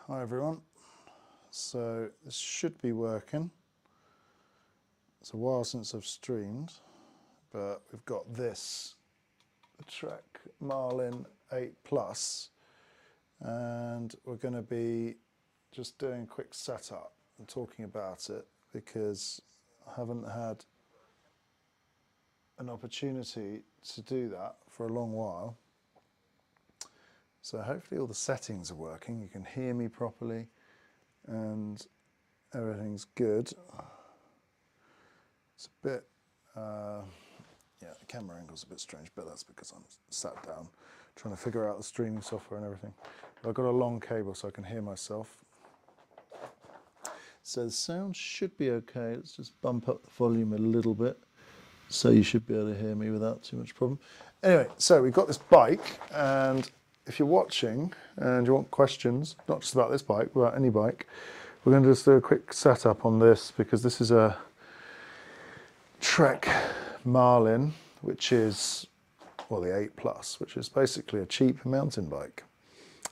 Hi everyone, so this should be working. It's a while since I've streamed, but we've got this Trek Marlin 8 Plus, and we're going to be just doing a quick setup and talking about it because I haven't had an opportunity to do that for a long while. So hopefully all the settings are working, you can hear me properly and everything's good. It's a bit, yeah, the camera angle's a bit strange, but that's because I'm sat down trying to figure out the streaming software and everything. But I've got a long cable so I can hear myself. So the sound should be okay. Let's just bump up the volume a little bit so you should be able to hear me without too much problem. Anyway, so we've got this bike, and if you're watching and you want questions, not just about this bike, but about any bike, we're going to just do a quick setup on this because this is a Trek Marlin, which is, well, the 8 Plus, which is basically a cheap mountain bike.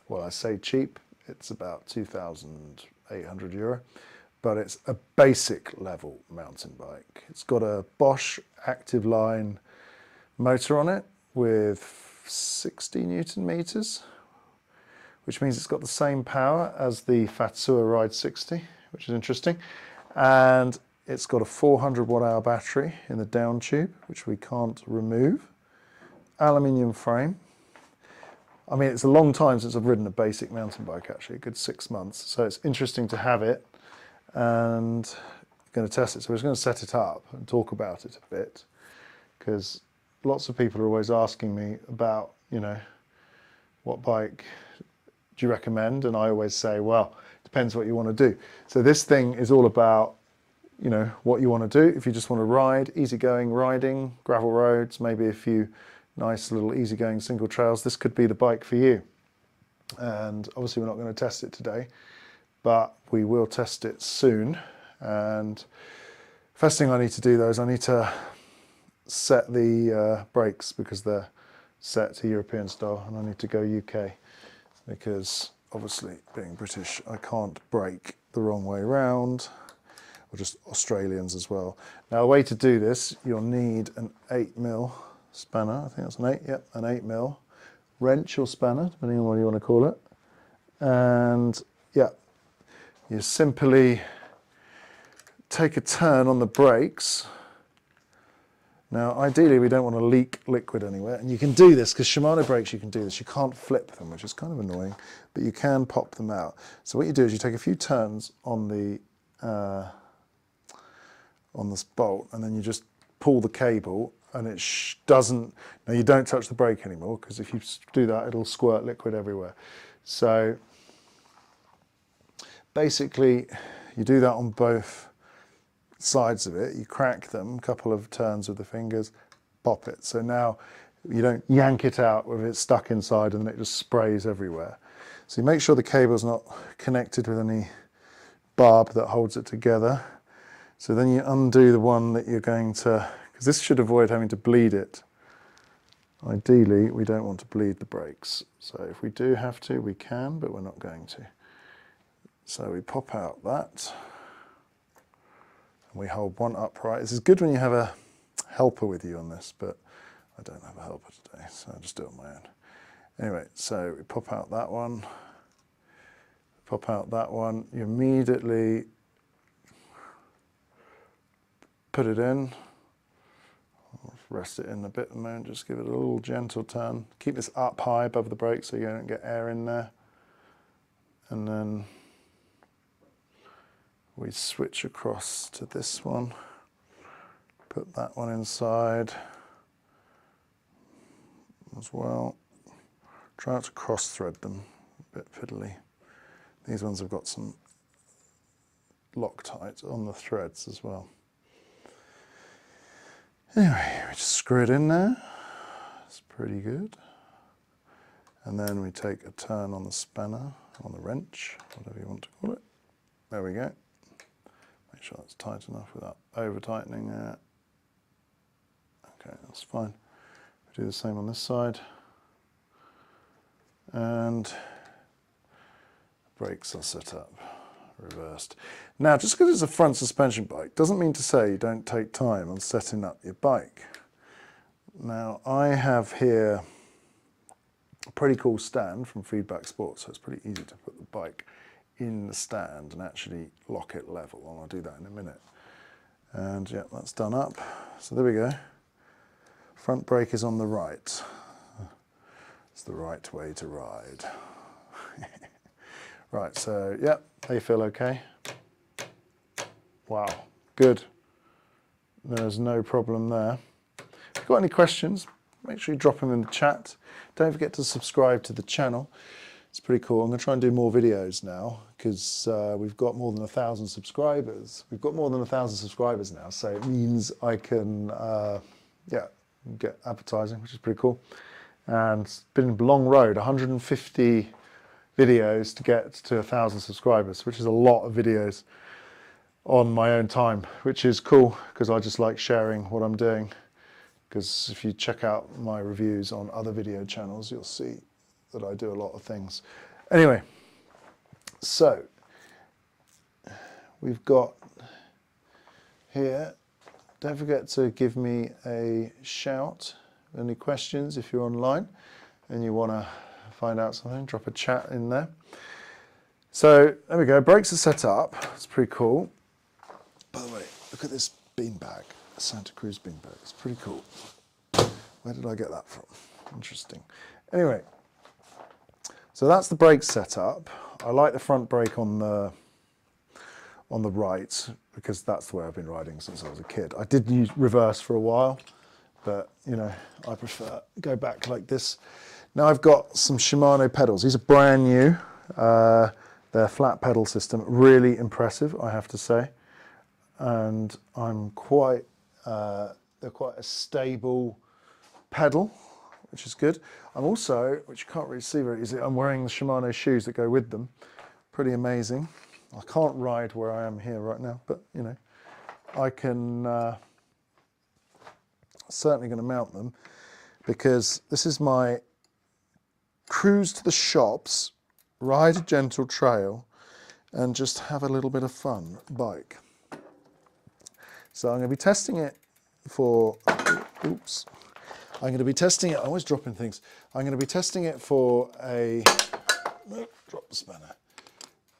Well, I say cheap, it's about €2,800, but it's a basic level mountain bike. It's got a Bosch Active Line motor on it with 60 Newton meters, which means it's got the same power as the Fatsua Ride 60, which is interesting. And it's got a 400 watt hour battery in the down tube, which we can't remove. Aluminium frame. I mean, it's a long time since I've ridden a basic mountain bike, actually, a good 6 months. So it's interesting to have it, and I'm going to test it. So we're just going to set it up and talk about it a bit, because lots of people are always asking me about, you know, what bike do you recommend? And I always say, well, it depends what you want to do. So this thing is all about, you know, what you want to do. If you just want to ride, easygoing riding, gravel roads, maybe a few nice little easygoing single trails, this could be the bike for you. And obviously we're not going to test it today, but we will test it soon. And first thing I need to do though is I need to set the brakes because they're set to European style, and I need to go UK because obviously being British I can't brake the wrong way around, or just Australians as well. Now the way to do this, you'll need an 8mm spanner. I think that's an 8, yep, an 8mm wrench or spanner, depending on what you want to call it. And yeah, you simply take a turn on the brakes. Now ideally we don't want to leak liquid anywhere, and you can do this because Shimano brakes, you can do this. You can't flip them, which is kind of annoying, but you can pop them out. So what you do is you take a few turns on this bolt, and then you just pull the cable, and it doesn't, now you don't touch the brake anymore, because if you do that it'll squirt liquid everywhere. So basically you do that on both sides of it. You crack them, a couple of turns with the fingers, pop it. So now you don't yank it out with it stuck inside and it just sprays everywhere. So you make sure the cable's not connected with any barb that holds it together. So then you undo the one that you're going to, because this should avoid having to bleed it. Ideally, we don't want to bleed the brakes. So if we do have to, we can, but we're not going to. So we pop out that. We hold one upright. This is good when you have a helper with you on this, but I don't have a helper today, so I'll just do it on my own. Anyway, so we pop out that one, pop out that one. You immediately put it in. I'll rest it in a bit a moment, just give it a little gentle turn. Keep this up high above the brake so you don't get air in there. And then we switch across to this one, put that one inside as well. Try not to cross thread them, a bit fiddly. These ones have got some Loctite on the threads as well. Anyway, we just screw it in there. It's pretty good. And then we take a turn on the spanner, on the wrench, whatever you want to call it. There we go. Make sure that's tight enough without over tightening it. Okay, that's fine. We do the same on this side. And Brakes are set up, reversed. Now, just because it's a front suspension bike doesn't mean to say you don't take time on setting up your bike. Now, I have here a pretty cool stand from Feedback Sports, so it's pretty easy to put the bike in the stand and actually lock it level, and I'll do that in a minute. And yeah, that's done up. So there we go. Front brake is on the right. It's the right way to ride. Right, so yeah, they feel okay. Wow, good. There's no problem there. If you've got any questions, make sure you drop them in the chat. Don't forget to subscribe to the channel. It's pretty cool. I'm going to try and do more videos now because we've got more than 1,000 subscribers. We've got more than 1,000 subscribers now, so it means I can yeah, get advertising, which is pretty cool. And it's been a long road, 150 videos to get to 1,000 subscribers, which is a lot of videos on my own time, which is cool because I just like sharing what I'm doing. Because if you check out my reviews on other video channels, you'll see that I do a lot of things. Anyway, so we've got here, don't forget to give me a shout. Any questions if you're online and you want to find out something, drop a chat in there. So there we go, brakes are set up, it's pretty cool. By the way, look at this beanbag, a Santa Cruz beanbag, it's pretty cool. Where did I get that from? Interesting. Anyway, so that's the brake setup. I like the front brake on the right because that's the way I've been riding since I was a kid. I did use reverse for a while, but you know, I prefer go back like this. Now I've got some Shimano pedals. These are brand new. They're flat pedal system, really impressive, I have to say. And I'm quite, they're quite a stable pedal, which is good. I'm also, which you can't really see very easily, I'm wearing the Shimano shoes that go with them. Pretty amazing. I can't ride where I am here right now, but you know, I can, certainly going to mount them because this is my cruise to the shops, ride a gentle trail, and just have a little bit of fun bike. So I'm going to be testing it for, oops, I'm going to be testing it, I'm always dropping things. I'm going to be testing it for a, drop the spanner,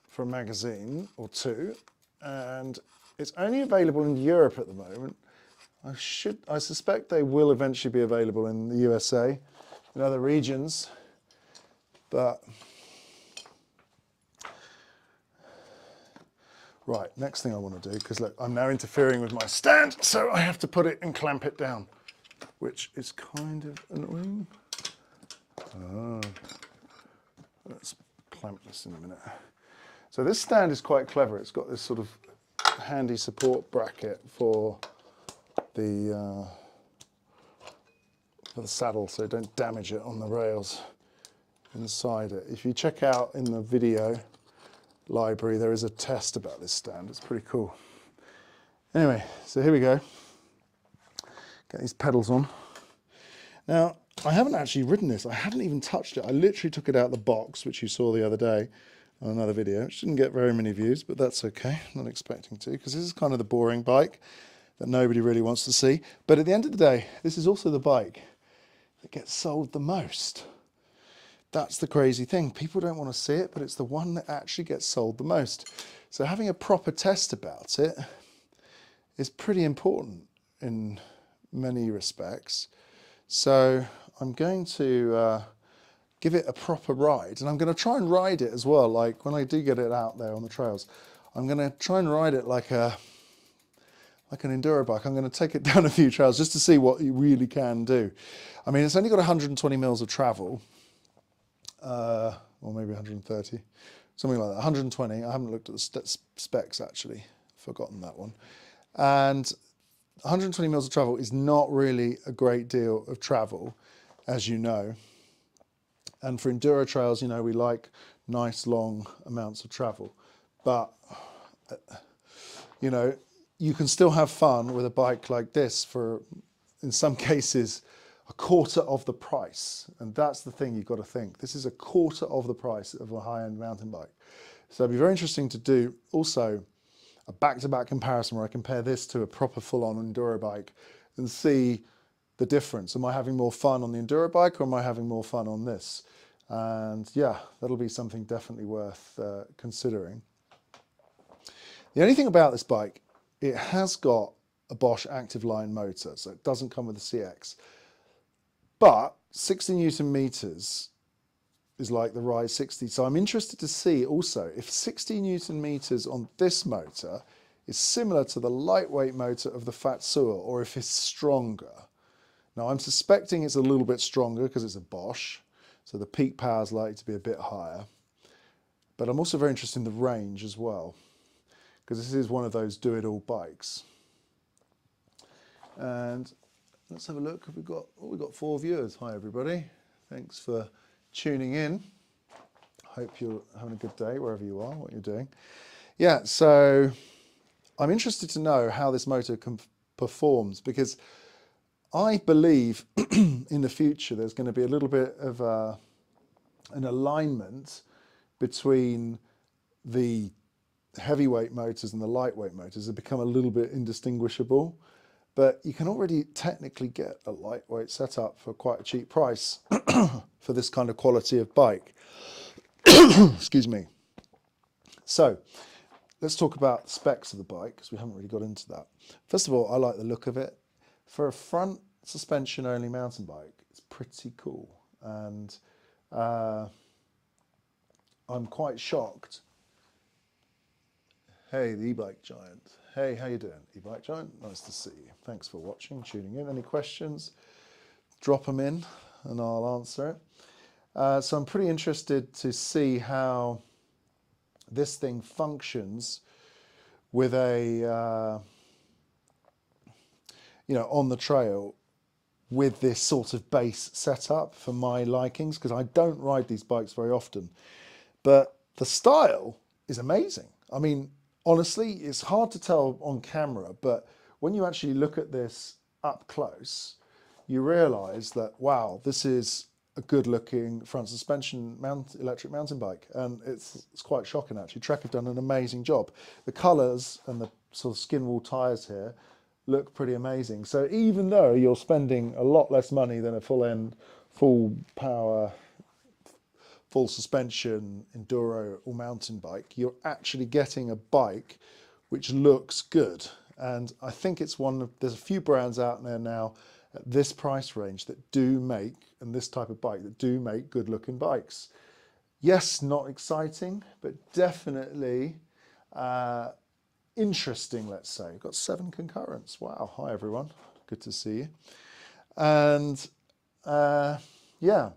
for a magazine or two, and it's only available in Europe at the moment. I suspect they will eventually be available in the USA, in other regions, but right, next thing I want to do, because look, I'm now interfering with my stand, so I have to put it and clamp it down, which is kind of annoying. Let's clamp this in a minute. So this stand is quite clever. It's got this sort of handy support bracket for the saddle, so don't damage it on the rails inside it. If you check out in the video library, there is a test about this stand. It's pretty cool. Anyway, so here we go. Get these pedals on. Now, I haven't actually ridden this. I haven't even touched it. I literally took it out of the box, which you saw the other day on another video, which didn't get very many views, but that's okay. Not expecting to, because this is kind of the boring bike that nobody really wants to see. But at the end of the day, this is also the bike that gets sold the most. That's the crazy thing. People don't want to see it, but it's the one that actually gets sold the most. So having a proper test about it is pretty important in many respects. So I'm going to give it a proper ride, and I'm going to try and ride it as well. Like when I do get it out there on the trails, I'm going to try and ride it like an enduro bike. I'm going to take it down a few trails just to see what you really can do. I mean, it's only got 120 mils of travel, or maybe 130, something like that. 120. I haven't looked at the specs actually, forgotten that one. And 120 mils of travel is not really a great deal of travel, as you know. And for enduro trails, you know, we like nice long amounts of travel. But, you know, you can still have fun with a bike like this for, in some cases, a quarter of the price. And that's the thing you've got to think. This is a quarter of the price of a high-end mountain bike. So it'd be very interesting to do also a back-to-back comparison where I compare this to a proper full-on enduro bike and see the difference. Am I having more fun on the enduro bike, or am I having more fun on this? And yeah, that'll be something definitely worth considering. The only thing about this bike, it has got a Bosch Active Line motor, so it doesn't come with a CX. But 60 Newton meters is like the Rise 60. So I'm interested to see also if 60 Newton meters on this motor is similar to the lightweight motor of the Fatsuo, or if it's stronger. Now I'm suspecting it's a little bit stronger because it's a Bosch, so the peak power is likely to be a bit higher. But I'm also very interested in the range as well, because this is one of those do-it-all bikes. And let's have a look. We've got 4 viewers. Hi everybody. Thanks for tuning in. Hope you're having a good day wherever you are, what you're doing. Yeah, so I'm interested to know how this motor performs, because I believe in the future there's going to be a little bit of an alignment between the heavyweight motors and the lightweight motors. They become a little bit indistinguishable, but you can already technically get a lightweight setup for quite a cheap price for this kind of quality of bike. Excuse me. So let's talk about the specs of the bike, because we haven't really got into that. First of all, I like the look of it. For a front suspension only mountain bike, it's pretty cool. And I'm quite shocked. Hey, the e-bike giant. Hey, how you doing, e-bike giant? Nice to see you. Thanks for watching, tuning in. Any questions? Drop them in and I'll answer it. So I'm pretty interested to see how this thing functions with a, on the trail with this sort of base setup for my likings, because I don't ride these bikes very often. But the style is amazing. I mean, honestly, it's hard to tell on camera, but when you actually look at this up close, you realize that, wow, this is a good looking front suspension electric mountain bike. And it's quite shocking actually. Trek have done an amazing job. The colors and the sort of skin wool tires here look pretty amazing. So even though you're spending a lot less money than a full power, full suspension enduro or mountain bike, you're actually getting a bike which looks good. And I think it's there's a few brands out there now at this price range that do make, and this type of bike, that do make good looking bikes. Yes, not exciting, but definitely interesting, let's say. We've got 7 concurrents. Wow, hi everyone, good to see you. And yeah.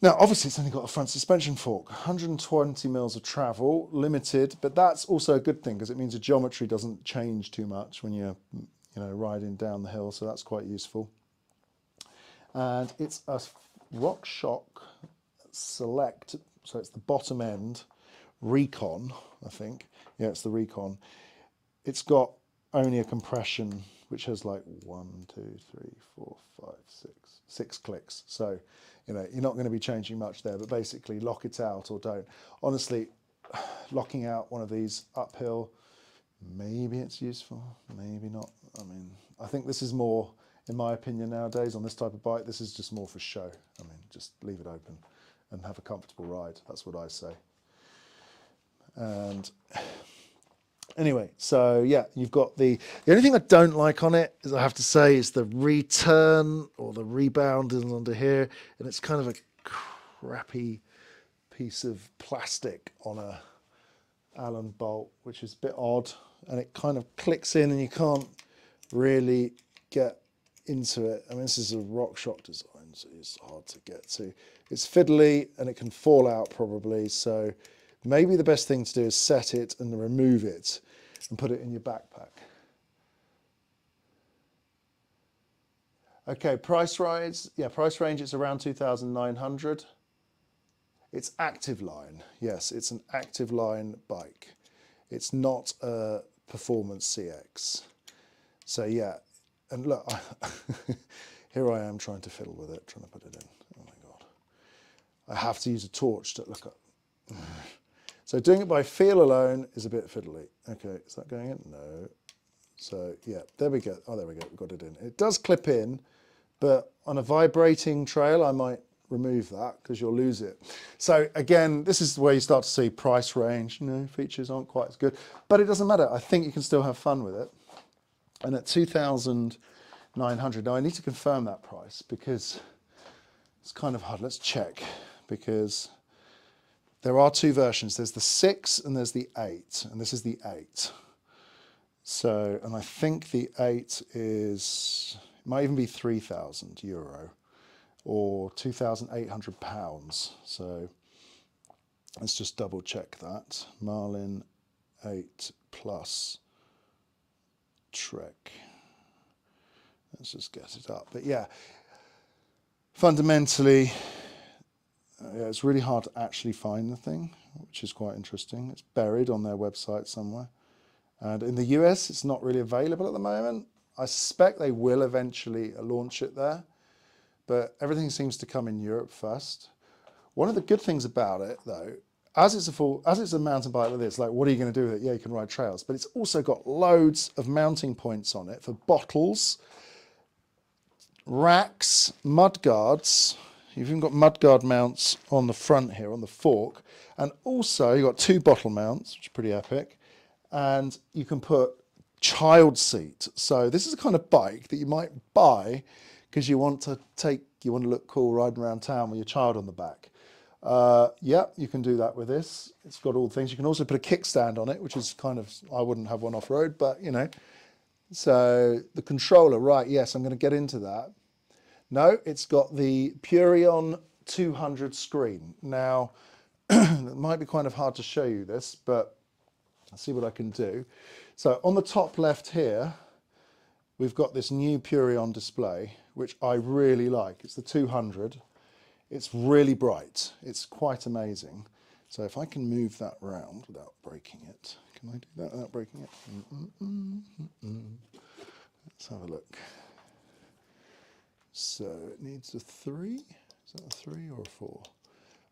Now, obviously, it's only got a front suspension fork, 120 mils of travel, limited, but that's also a good thing because it means the geometry doesn't change too much when you're, riding down the hill, so that's quite useful. And it's a RockShox Select, so it's the bottom end Recon, I think. Yeah, it's the Recon. It's got only a compression which has like 1, 2, 3, 4, 5, 6 clicks. So, you're not going to be changing much there, but basically lock it out or don't. Honestly, locking out one of these uphill, maybe it's useful, maybe not. I mean, I think this is more, in my opinion nowadays, on this type of bike, this is just more for show. I mean, just leave it open and have a comfortable ride. That's what I say. And anyway, so yeah, you've got the only thing I don't like on it, is I have to say, is the return or the rebound is under here, and it's kind of a crappy piece of plastic on a Allen bolt, which is a bit odd, and it kind of clicks in and you can't really get into it. I mean, this is a RockShox design, so it's hard to get to. It's fiddly and it can fall out probably, so maybe the best thing to do is set it and remove it and put it in your backpack. Okay, price range, it's around 2,900. It's Active Line, yes, it's an Active Line bike. It's not a Performance CX. So yeah, and look, here I am trying to fiddle with it, trying to put it in. Oh my God. I have to use a torch to look up. So doing it by feel alone is a bit fiddly. Okay, is that going in? No. So yeah, there we go. Oh, there we go. We've got it in. It does clip in, but on a vibrating trail, I might remove that because you'll lose it. So again, this is where you start to see price range. No, features aren't quite as good, but it doesn't matter. I think you can still have fun with it. And at 2,900, now I need to confirm that price because it's kind of hard. Let's check, because there are two versions. There's the 6 and there's the 8, and this is the 8. So, and I think the 8 is, it might even be €3,000 or £2,800. So let's just double check that. Marlin 8 Plus Trek. Let's just get it up. But yeah, fundamentally, yeah, it's really hard to actually find the thing, which is quite interesting. It's buried on their website somewhere. And in the US, it's not really available at the moment. I suspect they will eventually launch it there, but everything seems to come in Europe first. One of the good things about it, though, as it's a mountain bike like this, like, what are you going to do with it? Yeah, you can ride trails, but it's also got loads of mounting points on it for bottles, racks, mud guards. You've even got mudguard mounts on the front here, on the fork. And also you've got 2 bottle mounts, which is pretty epic. And you can put child seat. So this is a kind of bike that you might buy because you want to look cool riding around town with your child on the back. Yeah, you can do that with this. It's got all the things. You can also put a kickstand on it, which is kind of, I wouldn't have one off-road, but you know. So the controller, right, yes, I'm going to get into that. No, it's got the Purion 200 screen. Now, it might be kind of hard to show you this, but I'll see what I can do. So on the top left here, we've got this new Purion display, which I really like. It's the 200. It's really bright. It's quite amazing. So if I can move that round without breaking it, can I do that without breaking it? Let's have a look. So it needs a 3. Is that a 3 or a 4?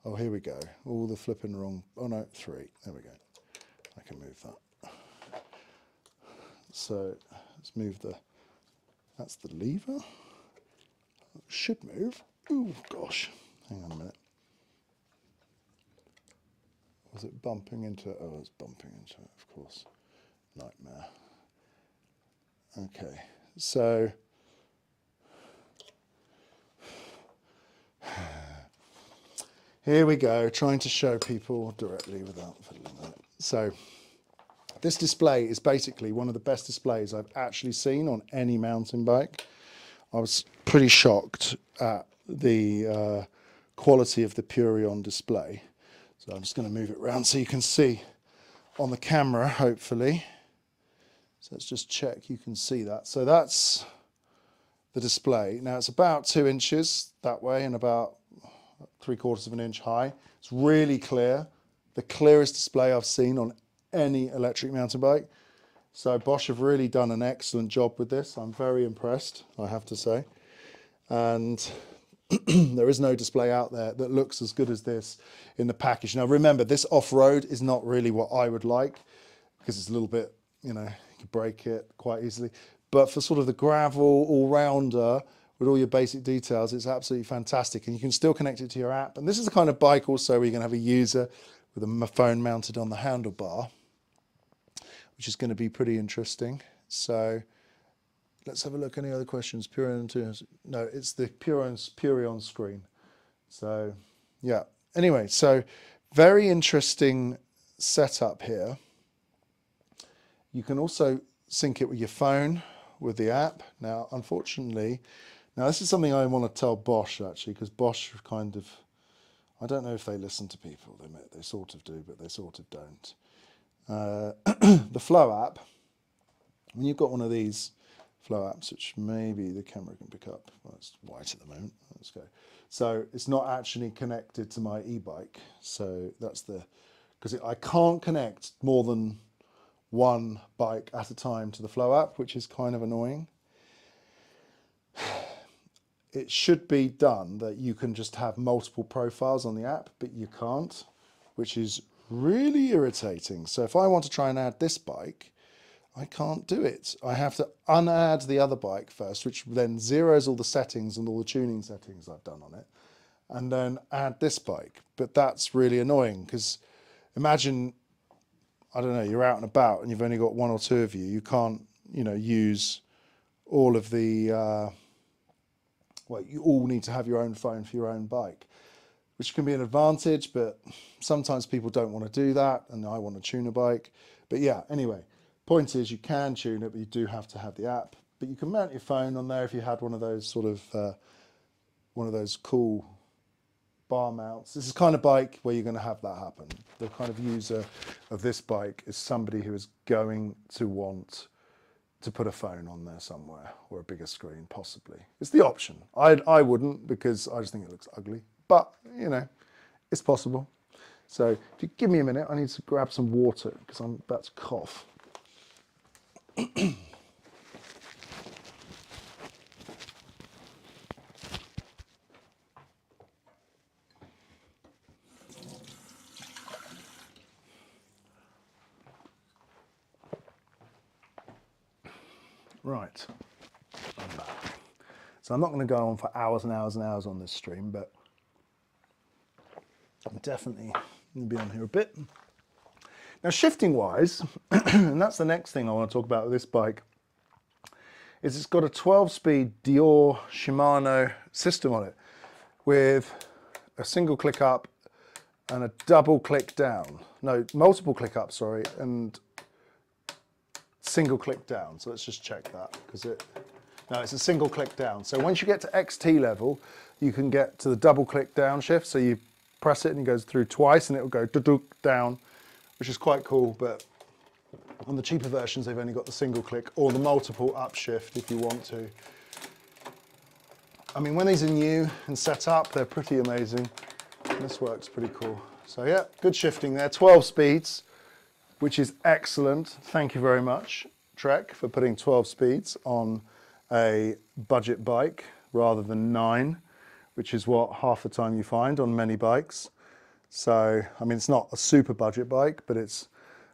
Oh, here we go. All the flipping wrong. Oh no, 3. There we go. I can move that. So let's move that's the lever. It should move. Oh gosh. Hang on a minute. Was it bumping into it? Oh, it's bumping into it, of course. Nightmare. Okay, so here we go, trying to show people directly without fiddling with it. So this display is basically one of the best displays I've actually seen on any mountain bike. I was pretty shocked at the quality of the Purion display. So I'm just going to move it around so you can see on the camera, hopefully. So let's just check you can see that. So that's the display. Now it's about 2 inches that way and about 3/4 of an inch high. It's really clear, the clearest display I've seen on any electric mountain bike. So Bosch have really done an excellent job with this. I'm very impressed, I have to say. And there is no display out there that looks as good as this in the package. Now remember, this off-road is not really what I would like because it's a little bit, you know, you could break it quite easily. But for sort of the gravel all-rounder with all your basic details, it's absolutely fantastic. And you can still connect it to your app. And this is the kind of bike also where you can have a user with a phone mounted on the handlebar, which is going to be pretty interesting. So let's have a look. Any other questions? Purion 2? No, it's the Purion screen. So yeah. Anyway, so very interesting setup here. You can also sync it with your phone, with the app. Now, unfortunately, this is something I want to tell Bosch actually, because Bosch kind of, I don't know if they listen to people. They sort of do, but they sort of don't. The Flow app, when you've got one of these Flow apps, which maybe the camera can pick up. Well, it's white at the moment. Let's go. So it's not actually connected to my e-bike. So that's because I can't connect more than one bike at a time to the Flow app, which is kind of annoying. It should be done that you can just have multiple profiles on the app, but you can't, which is really irritating. So if I want to try and add this bike, I can't do it. I have to unadd the other bike first, which then zeroes all the settings and all the tuning settings I've done on it, and then add this bike. But that's really annoying because imagine, I don't know, you're out and about and you've only got one or two of you. You can't, use all of the, well, you all need to have your own phone for your own bike, which can be an advantage, but sometimes people don't want to do that, and I want to tune a bike. But yeah, anyway, point is you can tune it, but you do have to have the app. But you can mount your phone on there if you had one of those sort of, one of those cool bar mounts. This is the kind of bike where you're going to have that happen. The kind of user of this bike is somebody who is going to want to put a phone on there somewhere, or a bigger screen possibly. It's the option. I wouldn't, because I just think it looks ugly, but it's possible. So if you give me a minute, I need to grab some water because I'm about to cough. Right, I'm back. So I'm not going to go on for hours and hours and hours on this stream, but I'm definitely going to be on here a bit. Now, shifting wise, and that's the next thing I want to talk about with this bike, is it's got a 12-speed Dior Shimano system on it with a single click up and a double click down. No, multiple click up, sorry, and single click down. So let's just check that, because no, it's a single click down. So once you get to XT level, you can get to the double click down shift. So you press it and it goes through twice and it will go down, which is quite cool. But on the cheaper versions, they've only got the single click or the multiple up shift if you want to. I mean, when these are new and set up, they're pretty amazing. This works pretty cool. So yeah, good shifting there. 12 speeds, which is excellent. Thank you very much, Trek, for putting 12 speeds on a budget bike rather than 9, which is what half the time you find on many bikes. So, I mean, it's not a super budget bike, but it's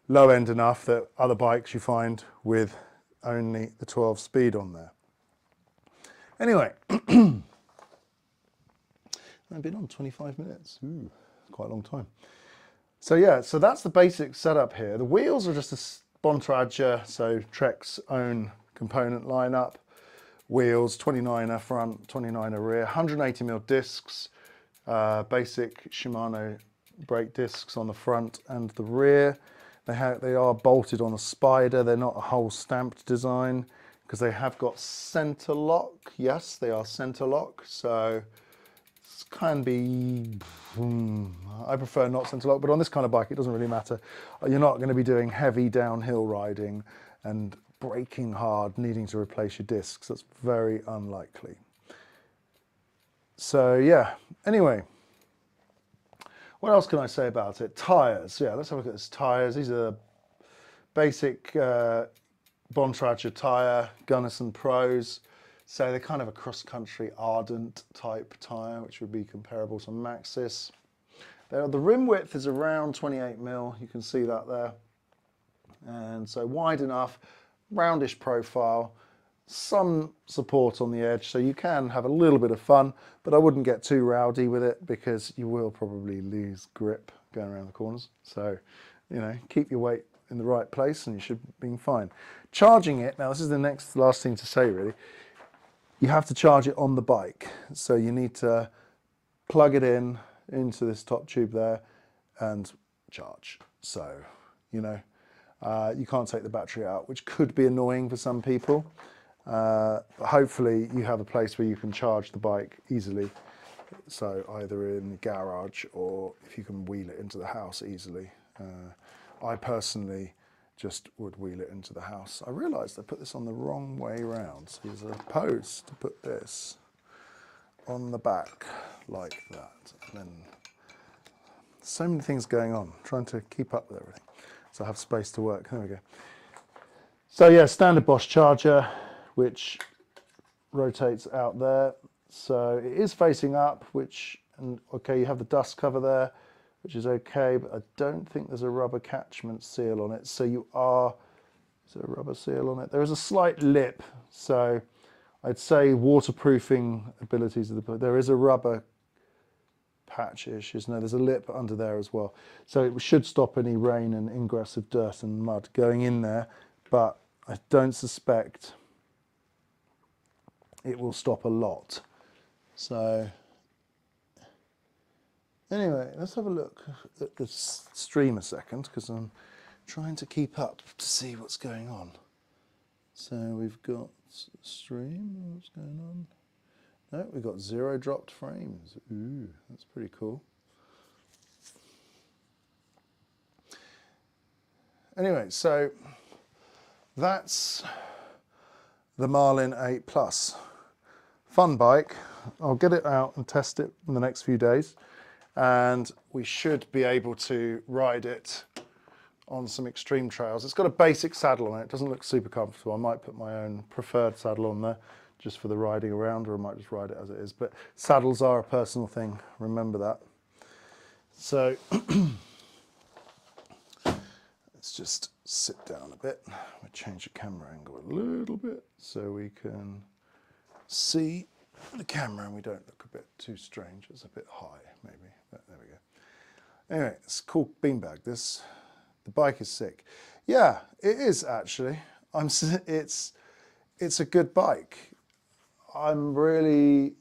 low end enough that other bikes you find with only the 12 speed on there. Anyway, I've been on 25 minutes. Ooh, quite a long time. So yeah, so that's the basic setup here. The wheels are just a Bontrager, so Trek's own component lineup. Wheels, 29er front, 29er rear, 180mm discs, basic Shimano brake discs on the front and the rear. They are bolted on a spider. They're not a whole stamped design because they have got center lock. Yes, they are center lock. So it can be, I prefer not center lock, but on this kind of bike, it doesn't really matter. You're not going to be doing heavy downhill riding and braking hard, needing to replace your discs. That's very unlikely. So yeah, anyway, what else can I say about it? Tyres, yeah, let's have a look at this. Tyres, these are basic Bontrager tyre, Gunnison Pros. So they're kind of a cross-country Ardent type tyre, which would be comparable to Maxxis. The rim width is around 28mm, you can see that there. And so wide enough, roundish profile, some support on the edge, so you can have a little bit of fun, but I wouldn't get too rowdy with it because you will probably lose grip going around the corners. So, keep your weight in the right place and you should be fine. Charging it, now this is the last thing to say really, you have to charge it on the bike. So you need to plug it into this top tube there and charge. So, you can't take the battery out, which could be annoying for some people. But hopefully you have a place where you can charge the bike easily. So either in the garage or if you can wheel it into the house easily. I personally just would wheel it into the house. I realised I put this on the wrong way around. So you're supposed to put this on the back like that. And then so many things going on, trying to keep up with everything. So I have space to work. There we go. So yeah, standard Bosch charger, which rotates out there. So it is facing up, okay, you have the dust cover there, which is okay, but I don't think there's a rubber catchment seal on it. So you are, is there a rubber seal on it? There is a slight lip, so I'd say waterproofing abilities of the book. There is a rubber patch issues. No, there's a lip under there as well. So it should stop any rain and ingress of dirt and mud going in there, but I don't suspect it will stop a lot. So anyway, let's have a look at the stream a second, because I'm trying to keep up to see what's going on. So we've got stream, what's going on? No, we've got 0 dropped frames. Ooh, that's pretty cool. Anyway, so that's the Marlin 8 Plus. Fun bike. I'll get it out and test it in the next few days, and we should be able to ride it on some extreme trails. It's got a basic saddle on it. It doesn't look super comfortable. I might put my own preferred saddle on there just for the riding around, or I might just ride it as it is. But saddles are a personal thing, remember that. So let's just sit down a bit. We'll change the camera angle a little bit so we can see the camera and we don't look a bit too strange. It's a bit high maybe, but there we go. Anyway, it's a cool beanbag this. The bike is sick. Yeah, it is actually. It's a good bike. I'm really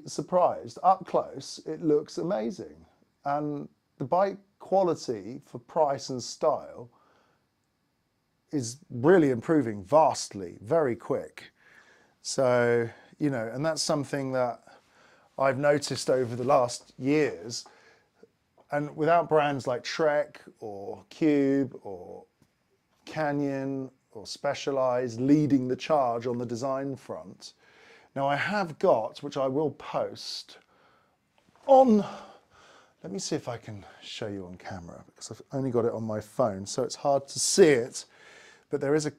surprised. Up close, it looks amazing. And the bike quality for price and style is really improving vastly, very quick. So, you know, and that's something that I've noticed over the last years. And without brands like Trek or Cube or Canyon or Specialized leading the charge on the design front. Now I have got, which I will post on, let me see if I can show you on camera, because I've only got it on my phone, so it's hard to see it. But there is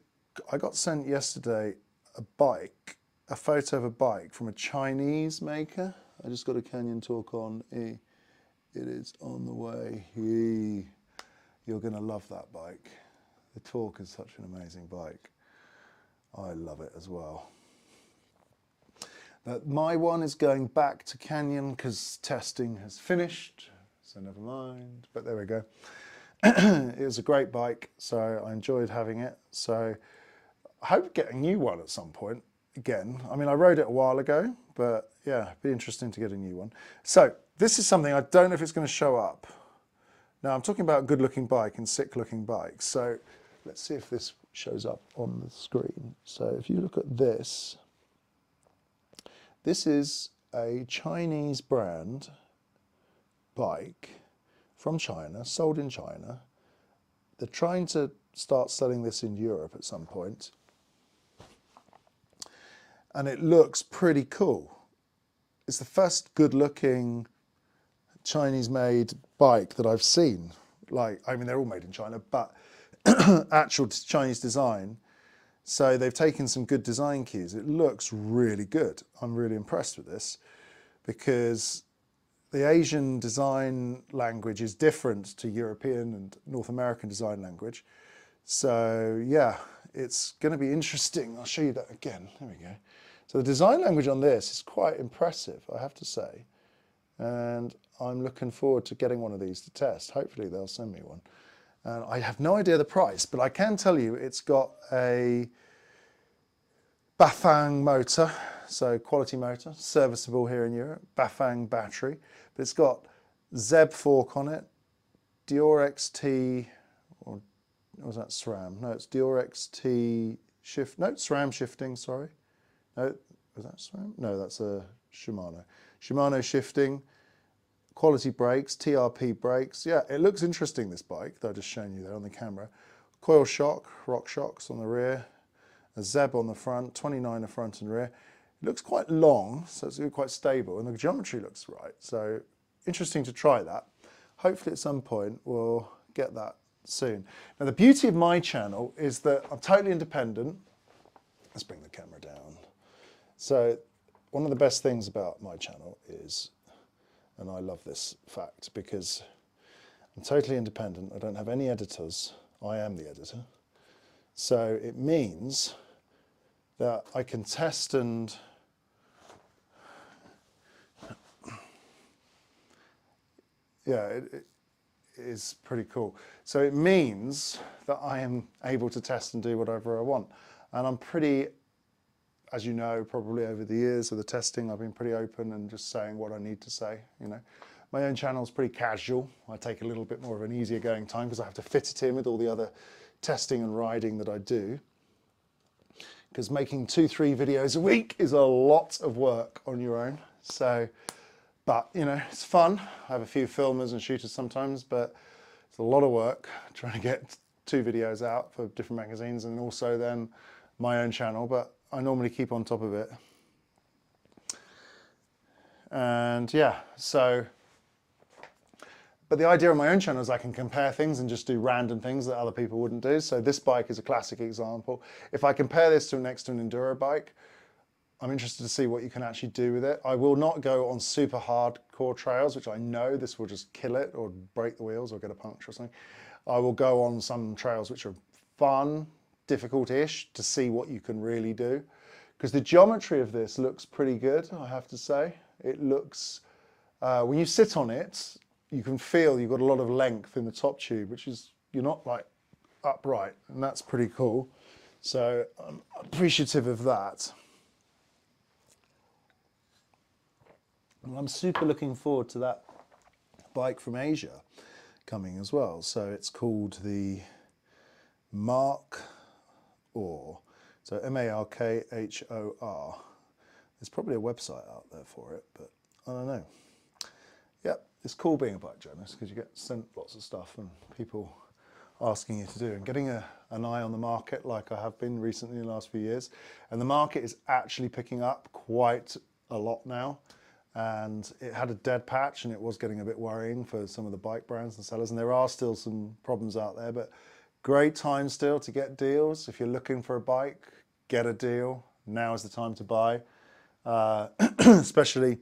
I got sent yesterday a bike, a photo of a bike from a Chinese maker. I just got a Canyon Talk on E. It is on the way. You're going to love that bike. The Talk is such an amazing bike. I love it as well. But my one is going back to Canyon because testing has finished, so never mind. But there we go. It was a great bike, so I enjoyed having it. So I hope to get a new one at some point again. I mean, I rode it a while ago, but yeah, it'd be interesting to get a new one. So this is something I don't know if it's going to show up. Now I'm talking about a good looking bike and sick looking bikes. So let's see if this shows up on the screen. So if you look at this, this is a Chinese brand bike from China, sold in China. They're trying to start selling this in Europe at some point. And it looks pretty cool. It's the first good looking Chinese made bike that I've seen. Like, I mean, they're all made in China, but actual Chinese design. So they've taken some good design cues. It looks really good. I'm really impressed with this because the Asian design language is different to European and North American design language. So yeah, it's going to be interesting. I'll show you that again. There we go. So the design language on this is quite impressive, I have to say. And I'm looking forward to getting one of these to test. Hopefully they'll send me one. And I have no idea the price, but I can tell you it's got a Bafang motor, so quality motor, serviceable here in Europe, Bafang battery. But it's got Zeb fork on it, Dior XT, or was that SRAM? No, it's Dior XT shift, no, SRAM shifting, sorry. No, was that SRAM? No, that's a Shimano. Shimano shifting. Quality brakes, TRP brakes. Yeah, it looks interesting, this bike that I've just shown you there on the camera. Coil shock, rock shocks on the rear, a Zeb on the front, 29 the front and rear. It looks quite long, so it's quite stable, and the geometry looks right. So interesting to try that. Hopefully at some point we'll get that soon. Now the beauty of my channel is that I'm totally independent. Let's bring the camera down. So one of the best things about my channel is And I love this fact because I'm totally independent. I don't have any editors. I am the editor. So it means that I can test and yeah, it is pretty cool. So it means that I am able to test and do whatever I want. And I'm pretty, as you know, probably over the years of the testing, I've been pretty open and just saying what I need to say, you know. My own channel is pretty casual. I take a little bit more of an easier going time because I have to fit it in with all the other testing and riding that I do. Because making 2-3 videos a week is a lot of work on your own. So, but you know, it's fun. I have a few filmers and shooters sometimes, but it's a lot of work trying to get 2 videos out for different magazines and also then my own channel, but I normally keep on top of it. And yeah, so, but the idea of my own channel is I can compare things and just do random things that other people wouldn't do. So this bike is a classic example. If I compare this to next to an enduro bike, I'm interested to see what you can actually do with it. I will not go on super hardcore trails, which I know this will just kill it or break the wheels or get a puncture or something. I will go on some trails which are fun, difficult-ish, to see what you can really do. Because the geometry of this looks pretty good, I have to say. It looks, when you sit on it, you can feel you've got a lot of length in the top tube, which is, you're not like upright, and that's pretty cool. So I'm appreciative of that. And I'm super looking forward to that bike from Asia coming as well. So it's called the Mark Or. So M-A-R-K-H-O-R. There's probably a website out there for it, but I don't know. Yep, it's cool being a bike journalist because you get sent lots of stuff and people asking you to do and getting an eye on the market like I have been recently in the last few years. And the market is actually picking up quite a lot now. And it had a dead patch and it was getting a bit worrying for some of the bike brands and sellers. And there are still some problems out there, but great time still to get deals. If you're looking for a bike, get a deal. Now is the time to buy. Especially,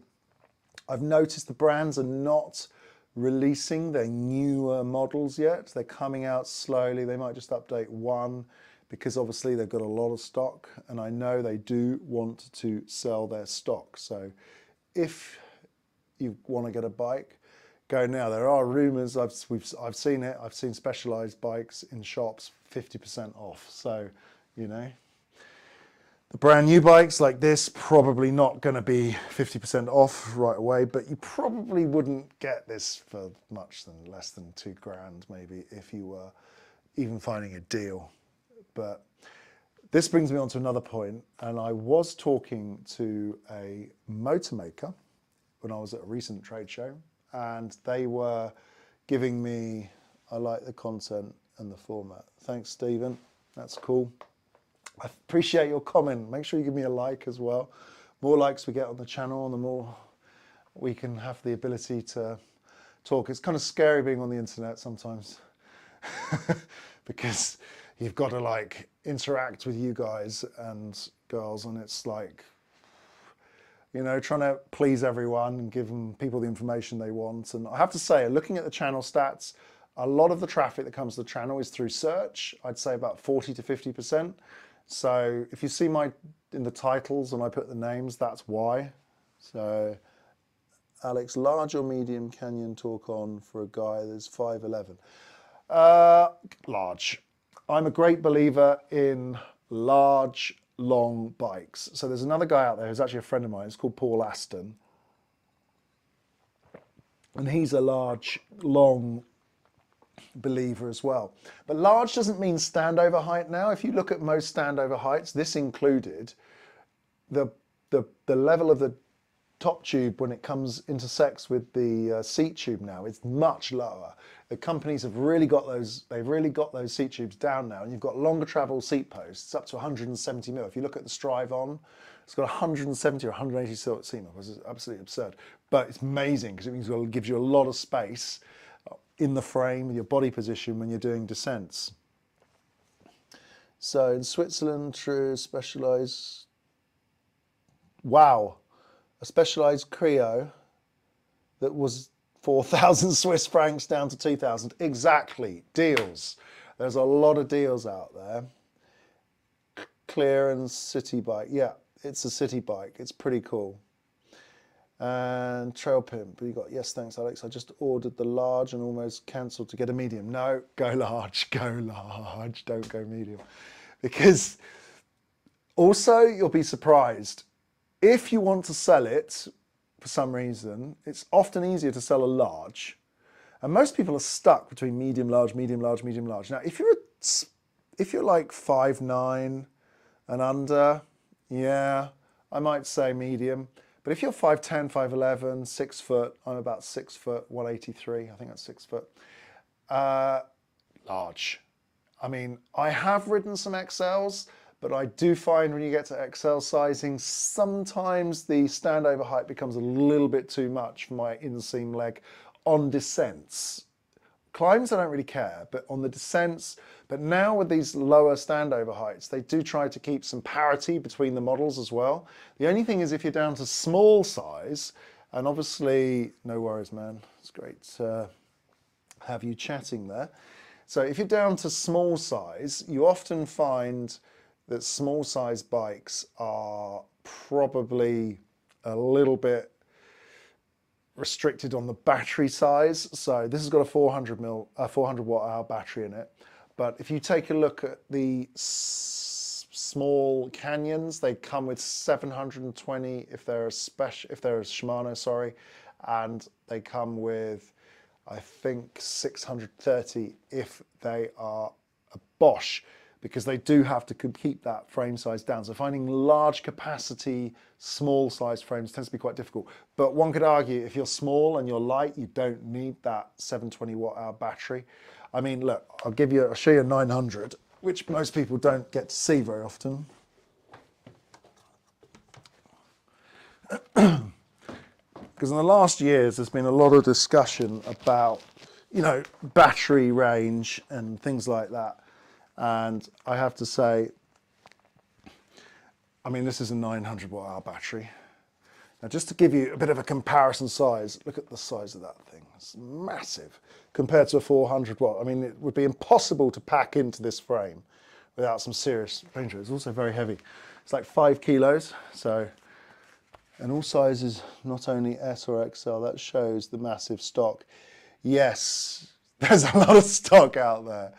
I've noticed the brands are not releasing their newer models yet. They're coming out slowly. They might just update one because obviously they've got a lot of stock and I know they do want to sell their stock. So if you want to get a bike, go now. There are rumours, I've seen it, I've seen Specialized bikes in shops 50% off. So, you know, the brand new bikes like this, probably not going to be 50% off right away, but you probably wouldn't get this for much than less than £2,000 maybe if you were even finding a deal. But this brings me on to another point, and I was talking to a motor maker when I was at a recent trade show, and they were giving me, I like the content and the format. Thanks, Stephen. That's cool. I appreciate your comment. Make sure you give me a like as well. More likes we get on the channel, the more we can have the ability to talk. It's kind of scary being on the internet sometimes because you've got to like interact with you guys and girls, and it's like, you know, trying to please everyone and give people the information they want. And I have to say, looking at the channel stats, a lot of the traffic that comes to the channel is through search. I'd say about 40 to 50%. So if you see in the titles and I put the names, that's why. So Alex, large or medium canyon talk on for a guy that's 5'11"? Large. I'm a great believer in large, long bikes. So there's another guy out there who's actually a friend of mine. It's called Paul Aston. And he's a large, long believer as well. But large doesn't mean standover height now. If you look at most standover heights, this included, the level of the top tube when it intersects with the seat tube now, it's much lower. The companies have really got those, they've really got those seat tubes down now, and you've got longer travel seat posts up to 170 mil. If you look at the Strive On, it's got 170 or 180 seat mil, which is absolutely absurd. But it's amazing because it gives you a lot of space in the frame with your body position when you're doing descents. So in Switzerland, true, Specialized, wow, a Specialized Creo that was 4,000 Swiss francs down to 2,000. Exactly, deals. There's a lot of deals out there. Clearance city bike. Yeah, it's a city bike. It's pretty cool. And Trail Pimp, you got, yes, thanks, Alex. I just ordered the large and almost cancelled to get a medium. No, go large, go large. Don't go medium. Because also, you'll be surprised. If you want to sell it for some reason, it's often easier to sell a large. And most people are stuck between medium, large, medium, large, medium, large. Now, if you're like 5'9", and under, yeah, I might say medium. But if you're 5'10", 5'11", 6 foot, I'm about 6 foot, 183, I think that's 6 foot, large. I mean, I have ridden some XLs, but I do find when you get to XL sizing, sometimes the standover height becomes a little bit too much for my inseam leg on descents. Climbs, I don't really care, but on the descents, but now with these lower standover heights, they do try to keep some parity between the models as well. The only thing is if you're down to small size, and obviously, no worries, man, it's great to have you chatting there. So if you're down to small size, you often find that small size bikes are probably a little bit restricted on the battery size. So this has got a 400 watt hour battery in it. But if you take a look at the small Canyons, they come with 720 if they're a Shimano, sorry, and they come with, I think, 630 if they are a Bosch, because they do have to keep that frame size down. So finding large capacity, small size frames tends to be quite difficult. But one could argue if you're small and you're light, you don't need that 720 watt hour battery. I mean, look, I'll show you a 900, which most people don't get to see very often. Because in the last years, there's been a lot of discussion about, you know, battery range and things like that. And I have to say, I mean, this is a 900 watt hour battery. Now, just to give you a bit of a comparison size, look at the size of that thing. It's massive compared to a 400 watt. I mean, it would be impossible to pack into this frame without some serious danger. It's also very heavy. It's like 5 kilos. So, and all sizes, not only S or XL, that shows the massive stock. Yes, there's a lot of stock out there.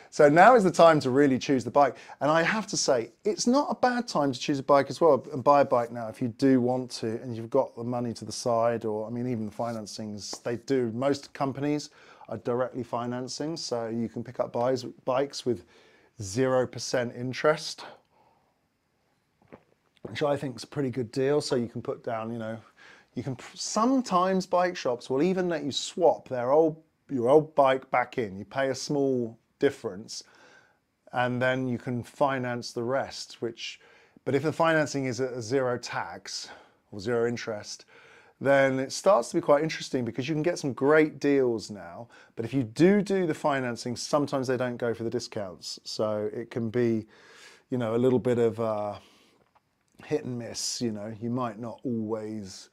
So now is the time to really choose the bike. And I have to say, it's not a bad time to choose a bike as well and buy a bike now if you do want to and you've got the money to the side, or, I mean, even the financings, they do. Most companies are directly financing, so you can pick up bikes with 0% interest, which I think is a pretty good deal. So you can put down, you know, sometimes bike shops will even let you swap your old bike back in. You pay a small difference and then you can finance the rest, but if the financing is at a zero tax or zero interest, then it starts to be quite interesting because you can get some great deals now. But if you do the financing, sometimes they don't go for the discounts. So it can be, you know, a little bit of hit and miss. You know, you might not always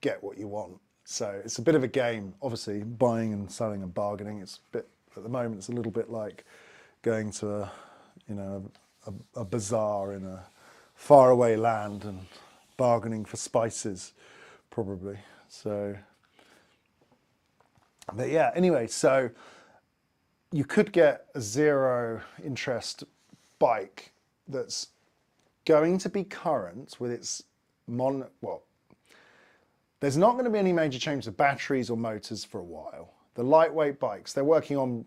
get what you want. So it's a bit of a game, obviously, buying and selling and bargaining. It's a bit, at the moment, it's a little bit like going to a bazaar in a faraway land and bargaining for spices, probably. So, but yeah, anyway, so you could get a zero interest bike that's going to be current with its there's not going to be any major change to batteries or motors for a while. The lightweight bikes, they're working on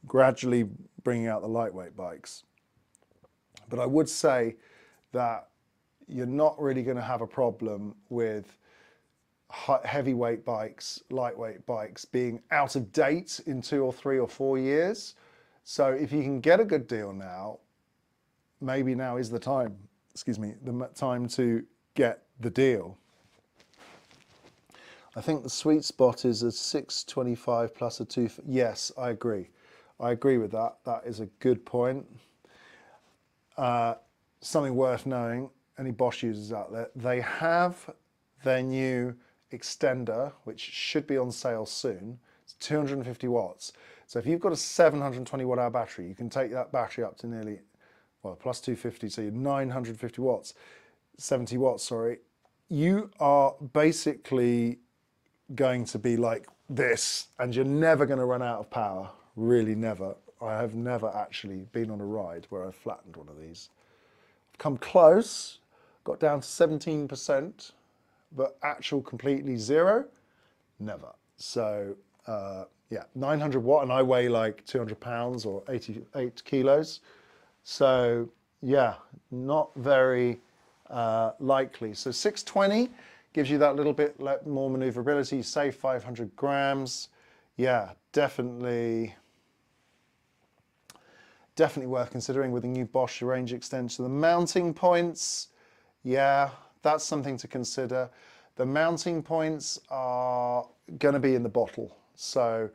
gradually bringing out the lightweight bikes. But I would say that you're not really going to have a problem with heavyweight bikes, lightweight bikes being out of date in 2 or 3 or 4 years. So if you can get a good deal now, maybe now is the time, the time to get the deal. I think the sweet spot is a 625 plus a 2. Yes, I agree. I agree with that. That is a good point. Something worth knowing, any Bosch users out there, they have their new extender, which should be on sale soon. It's 250 watts. So if you've got a 720 watt hour battery, you can take that battery up to nearly, well, plus 250, so you're 950 watts, 70 watts, sorry. You are basically going to be like this, and you're never going to run out of power. Really never. I have never actually been on a ride where I've flattened one of these. I've come close, got down to 17%, but actual completely zero, never. So yeah, 900 watt, and I weigh like 200 pounds or 88 kilos. So yeah, not very likely. So 620 gives you that little bit more maneuverability, save 500 grams. Yeah, definitely worth considering with the new Bosch range extension. The mounting points, yeah, that's something to consider. The mounting points are going to be in the bottle. So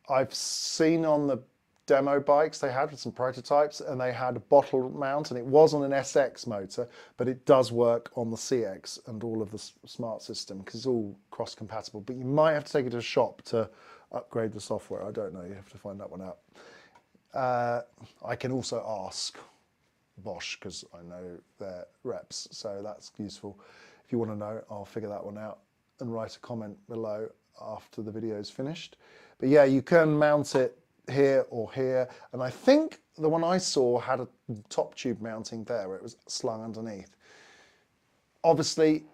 I've seen on the demo bikes they had with some prototypes, and they had a bottle mount, and it was on an SX motor, but it does work on the CX and all of the smart system because it's all cross compatible. But you might have to take it to a shop to upgrade the software. I don't know, you have to find that one out. I can also ask Bosch because I know their reps, so that's useful. If you want to know, I'll figure that one out and write a comment below after the video is finished. But yeah, you can mount it here or here, and I think the one I saw had a top tube mounting there where it was slung underneath. Obviously,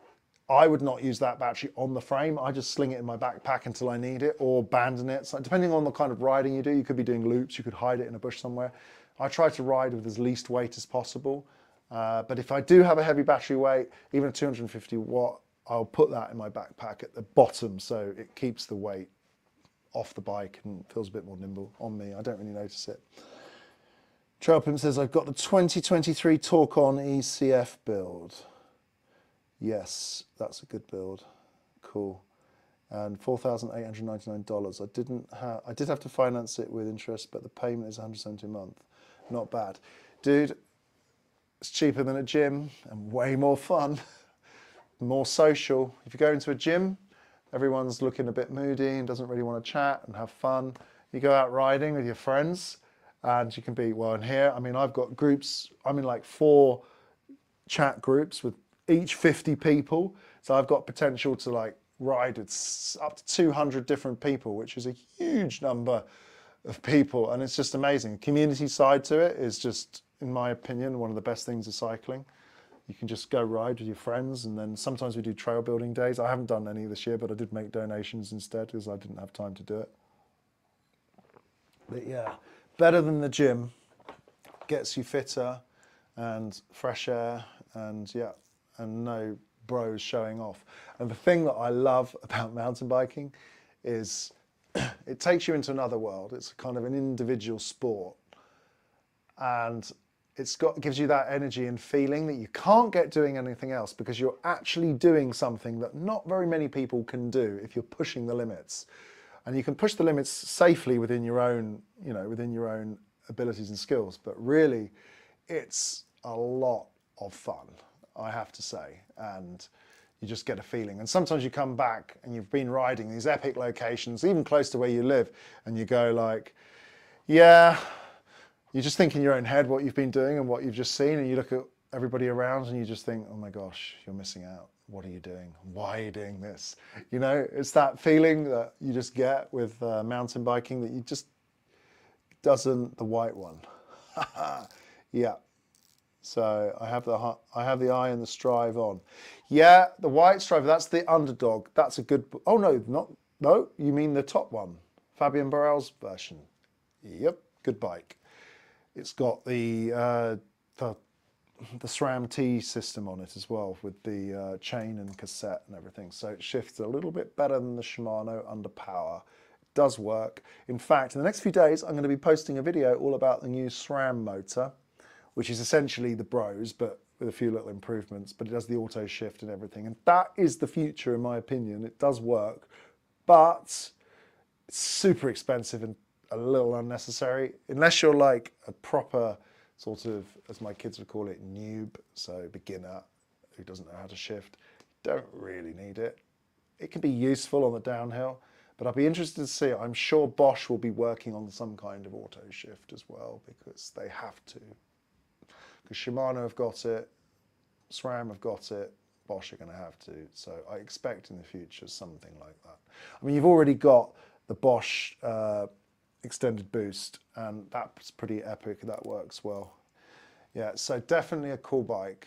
I would not use that battery on the frame. I just sling it in my backpack until I need it, or abandon it. So depending on the kind of riding you do, you could be doing loops, you could hide it in a bush somewhere. I try to ride with as least weight as possible. But if I do have a heavy battery weight, even a 250 watt, I'll put that in my backpack at the bottom so it keeps the weight off the bike and feels a bit more nimble on me. I don't really notice it. Trail Pimp says, I've got the 2023 Torque-On ECF build. Yes, that's a good build. Cool. And $4,899. I did have to finance it with interest, but the payment is $170 a month. Not bad. Dude, it's cheaper than a gym and way more fun, more social. If you go into a gym, everyone's looking a bit moody and doesn't really want to chat and have fun. You go out riding with your friends and you can be, well, in here, I mean, I've got groups, I'm in like 4 chat groups with each 50 people. So I've got potential to like ride with up to 200 different people, which is a huge number of people. And it's just amazing. The community side to it is just, in my opinion, one of the best things of cycling. You can just go ride with your friends, and then sometimes we do trail building days. I haven't done any this year, but I did make donations instead because I didn't have time to do it. But yeah, better than the gym. Gets you fitter and fresh air, and yeah, and no bros showing off. And the thing that I love about mountain biking is it takes you into another world. It's kind of an individual sport, and gives you that energy and feeling that you can't get doing anything else, because you're actually doing something that not very many people can do if you're pushing the limits. And you can push the limits safely within your own, within your own abilities and skills. But really, it's a lot of fun, I have to say. And you just get a feeling. And sometimes you come back and you've been riding these epic locations, even close to where you live, and you go like, yeah, you just think in your own head what you've been doing and what you've just seen, and you look at everybody around and you just think, oh my gosh, you're missing out. What are you doing? Why are you doing this? It's that feeling that you just get with mountain biking that you just doesn't the white one. Yeah. So I have the eye and the Strive on. Yeah, the white Strive, that's the underdog. That's a good, oh no, you mean the top one. Fabian Barrel's version. Yep, good bike. It's got the SRAM T system on it as well, with the chain and cassette and everything. So it shifts a little bit better than the Shimano under power. It does work. In fact, in the next few days, I'm going to be posting a video all about the new SRAM motor, which is essentially the Bros, but with a few little improvements, but it does the auto shift and everything. And that is the future, in my opinion. It does work, but it's super expensive and a little unnecessary, unless you're like a proper sort of, as my kids would call it, noob, so beginner who doesn't know how to shift. Don't really need it. it can be useful on the downhill, but I'd be interested to see. I'm sure Bosch will be working on some kind of auto shift as well, because they have to. Because Shimano have got it, SRAM have got it, Bosch are going to have to. So I expect in the future something like that. I mean, you've already got the Bosch extended boost, and that's pretty epic. That works well. Yeah, so definitely a cool bike.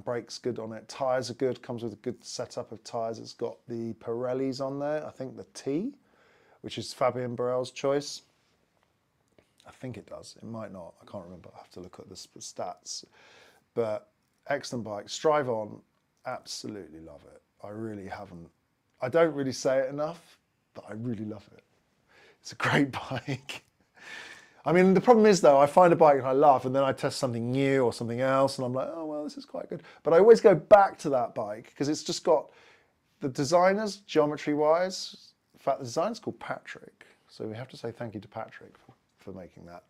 Brakes good on it. Tyres are good. Comes with a good setup of tyres. It's got the Pirellis on there. I think the T, which is Fabien Barel's choice. I think it does. It might not. I can't remember. I have to look at the stats. But excellent bike. Strive on. Absolutely love it. I really haven't. I don't really say it enough, but I really love it. It's a great bike. I mean, the problem is though, I find a bike and I love, and then I test something new or something else, and I'm like, oh, well, this is quite good. But I always go back to that bike because it's just got the designers, geometry-wise. In fact, the designer's called Patrick. So we have to say thank you to Patrick for making that.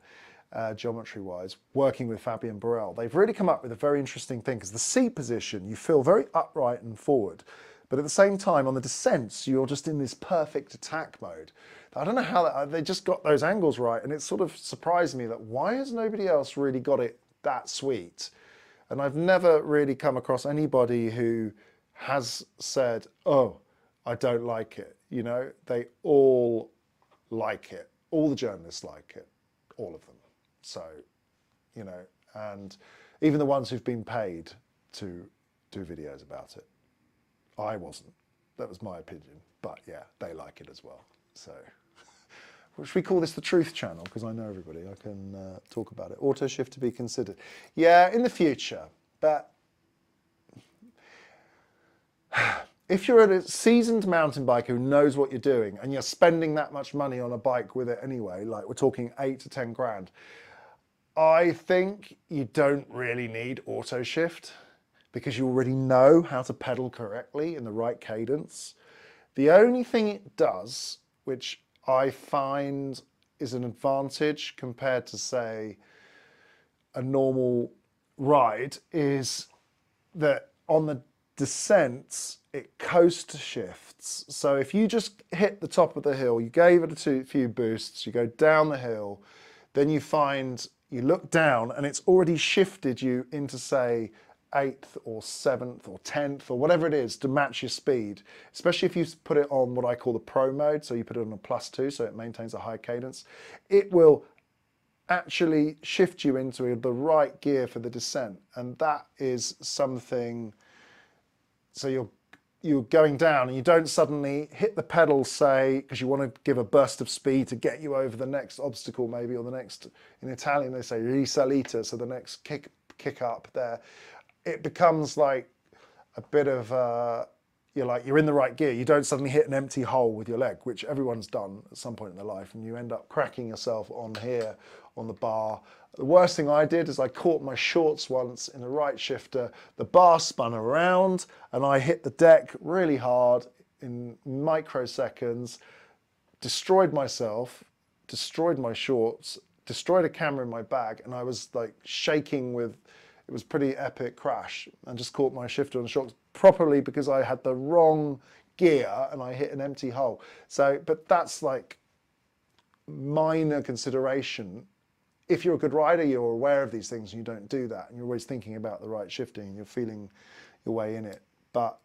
Geometry-wise, working with Fabien Barel. They've really come up with a very interesting thing, because the seat position, you feel very upright and forward. But at the same time, on the descents, you're just in this perfect attack mode. I don't know how they just got those angles right, and it sort of surprised me that why has nobody else really got it that sweet? And I've never really come across anybody who has said, oh, I don't like it. You know, they all like it. All the journalists like it, all of them. So, you know, and even the ones who've been paid to do videos about it. I wasn't. That was my opinion. But yeah, they like it as well. So, should we call this the Truth Channel? Because I know everybody. I can talk about it. Auto shift to be considered. Yeah, in the future. But if you're a seasoned mountain biker who knows what you're doing, and you're spending that much money on a bike with it anyway, like we're talking 8 to 10 grand, I think you don't really need auto shift, because you already know how to pedal correctly in the right cadence. The only thing it does, which I find is an advantage compared to, say, a normal ride, is that on the descents, it coast shifts. So if you just hit the top of the hill, you gave it a few boosts, you go down the hill, then you find, you look down and it's already shifted you into, say, 8th or 7th or 10th or whatever it is to match your speed, especially if you put it on what I call the pro mode, so you put it on a +2 so it maintains a high cadence. It will actually shift you into the right gear for the descent, and that is something. So you're going down and you don't suddenly hit the pedal, say, because you want to give a burst of speed to get you over the next obstacle maybe, or the next, in Italian they say risalita, so the next kick up there. It becomes like a bit of, you're in the right gear. You don't suddenly hit an empty hole with your leg, which everyone's done at some point in their life, and you end up cracking yourself on here, on the bar. The worst thing I did is I caught my shorts once in the right shifter. The bar spun around and I hit the deck really hard in microseconds, destroyed myself, destroyed my shorts, destroyed a camera in my bag, and I was like shaking with. It was a pretty epic crash, and just caught my shifter on the shocks properly because I had the wrong gear and I hit an empty hole. So, but that's like minor consideration. If you're a good rider, you're aware of these things and you don't do that, and you're always thinking about the right shifting and you're feeling your way in it. But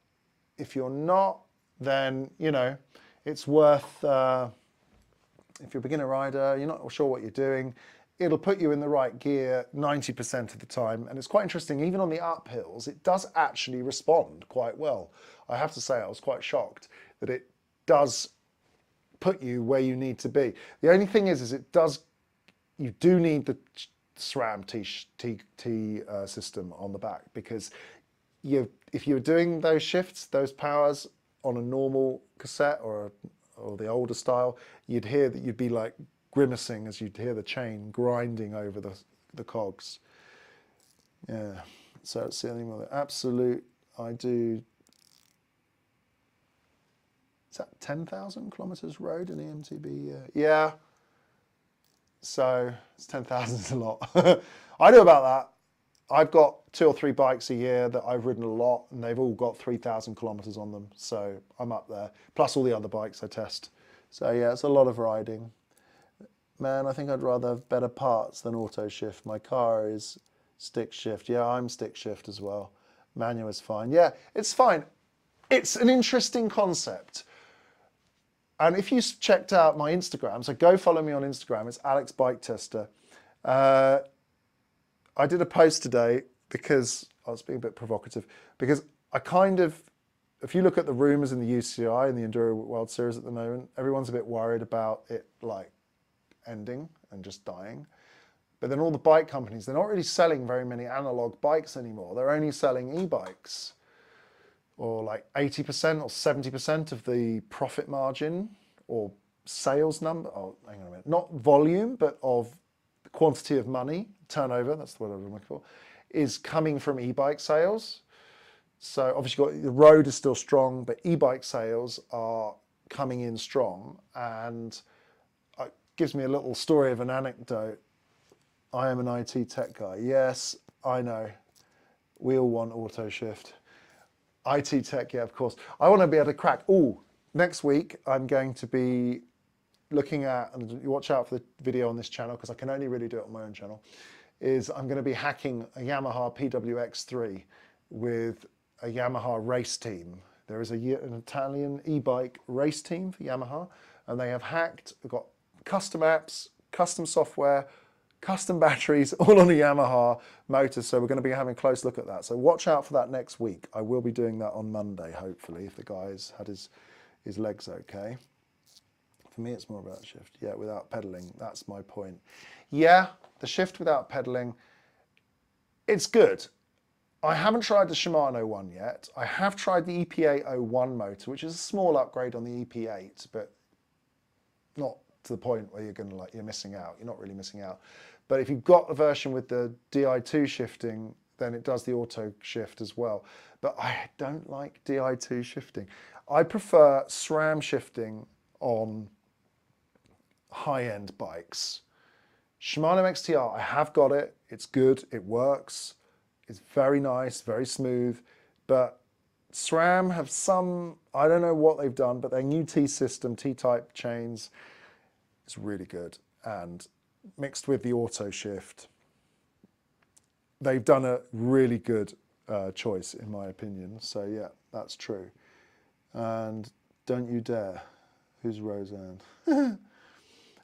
if you're not, then, you know, it's worth, if you're a beginner rider, you're not sure what you're doing, it'll put you in the right gear 90% of the time. And it's quite interesting, even on the uphills, it does actually respond quite well. I have to say, I was quite shocked that it does put you where you need to be. The only thing is you do need the SRAM T system on the back, because if you're doing those shifts, those powers on a normal cassette or the older style, you'd hear that you'd be like grimacing as you'd hear the chain grinding over the cogs. Yeah, so it's the only one. Absolute, I do, is that 10,000 kilometers road in EMTB? Yeah. So it's 10,000 is a lot. I do about that. I've got 2 or 3 bikes a year that I've ridden a lot, and they've all got 3,000 kilometers on them. So I'm up there, plus all the other bikes I test. So yeah, it's a lot of riding. Man, I think I'd rather have better parts than auto shift. My car is stick shift. Yeah, I'm stick shift as well. Manual is fine. Yeah, it's fine. It's an interesting concept. And if you checked out my Instagram, so go follow me on Instagram. It's Alex Bike Tester. I did a post today because I was being a bit provocative, because I kind of, if you look at the rumours in the UCI and the Enduro World Series at the moment, everyone's a bit worried about it like ending and just dying. But then all the bike companies, they're not really selling very many analog bikes anymore. They're only selling e-bikes, or like 80% or 70% of the profit margin or sales number. Oh, hang on a minute. Not volume, but of the quantity of money, turnover, that's the word I'm looking for, is coming from e-bike sales. So obviously the road is still strong, but e-bike sales are coming in strong. And it gives me a little story of an anecdote. I am an IT tech guy. Yes, I know. We all want auto shift. IT tech, yeah, of course. I want to be able to crack. Oh, next week I'm going to be looking at, and watch out for the video on this channel because I can only really do it on my own channel, is I'm going to be hacking a Yamaha PWX3 with a Yamaha race team. There is an Italian e-bike race team for Yamaha, and they have hacked, they've got custom apps, custom software, custom batteries, all on a Yamaha motor. So we're going to be having a close look at that. So watch out for that next week. I will be doing that on Monday, hopefully, if the guy's had his legs okay. For me, it's more about shift. Yeah, without pedaling. That's my point. Yeah, the shift without pedaling, it's good. I haven't tried the Shimano one yet. I have tried the EPA01 motor, which is a small upgrade on the EP8, but not to the point where you're missing out. You're not really missing out. But if you've got a version with the Di2 shifting, then it does the auto shift as well. But I don't like Di2 shifting. I prefer SRAM shifting on high-end bikes. Shimano XTR, I have got it. It's good. It works. It's very nice, very smooth. But SRAM have some, I don't know what they've done, but their new T system, T-type chains, is really good. And mixed with the auto shift, they've done a really good choice, in my opinion. So yeah, that's true. And don't you dare. Who's Roseanne?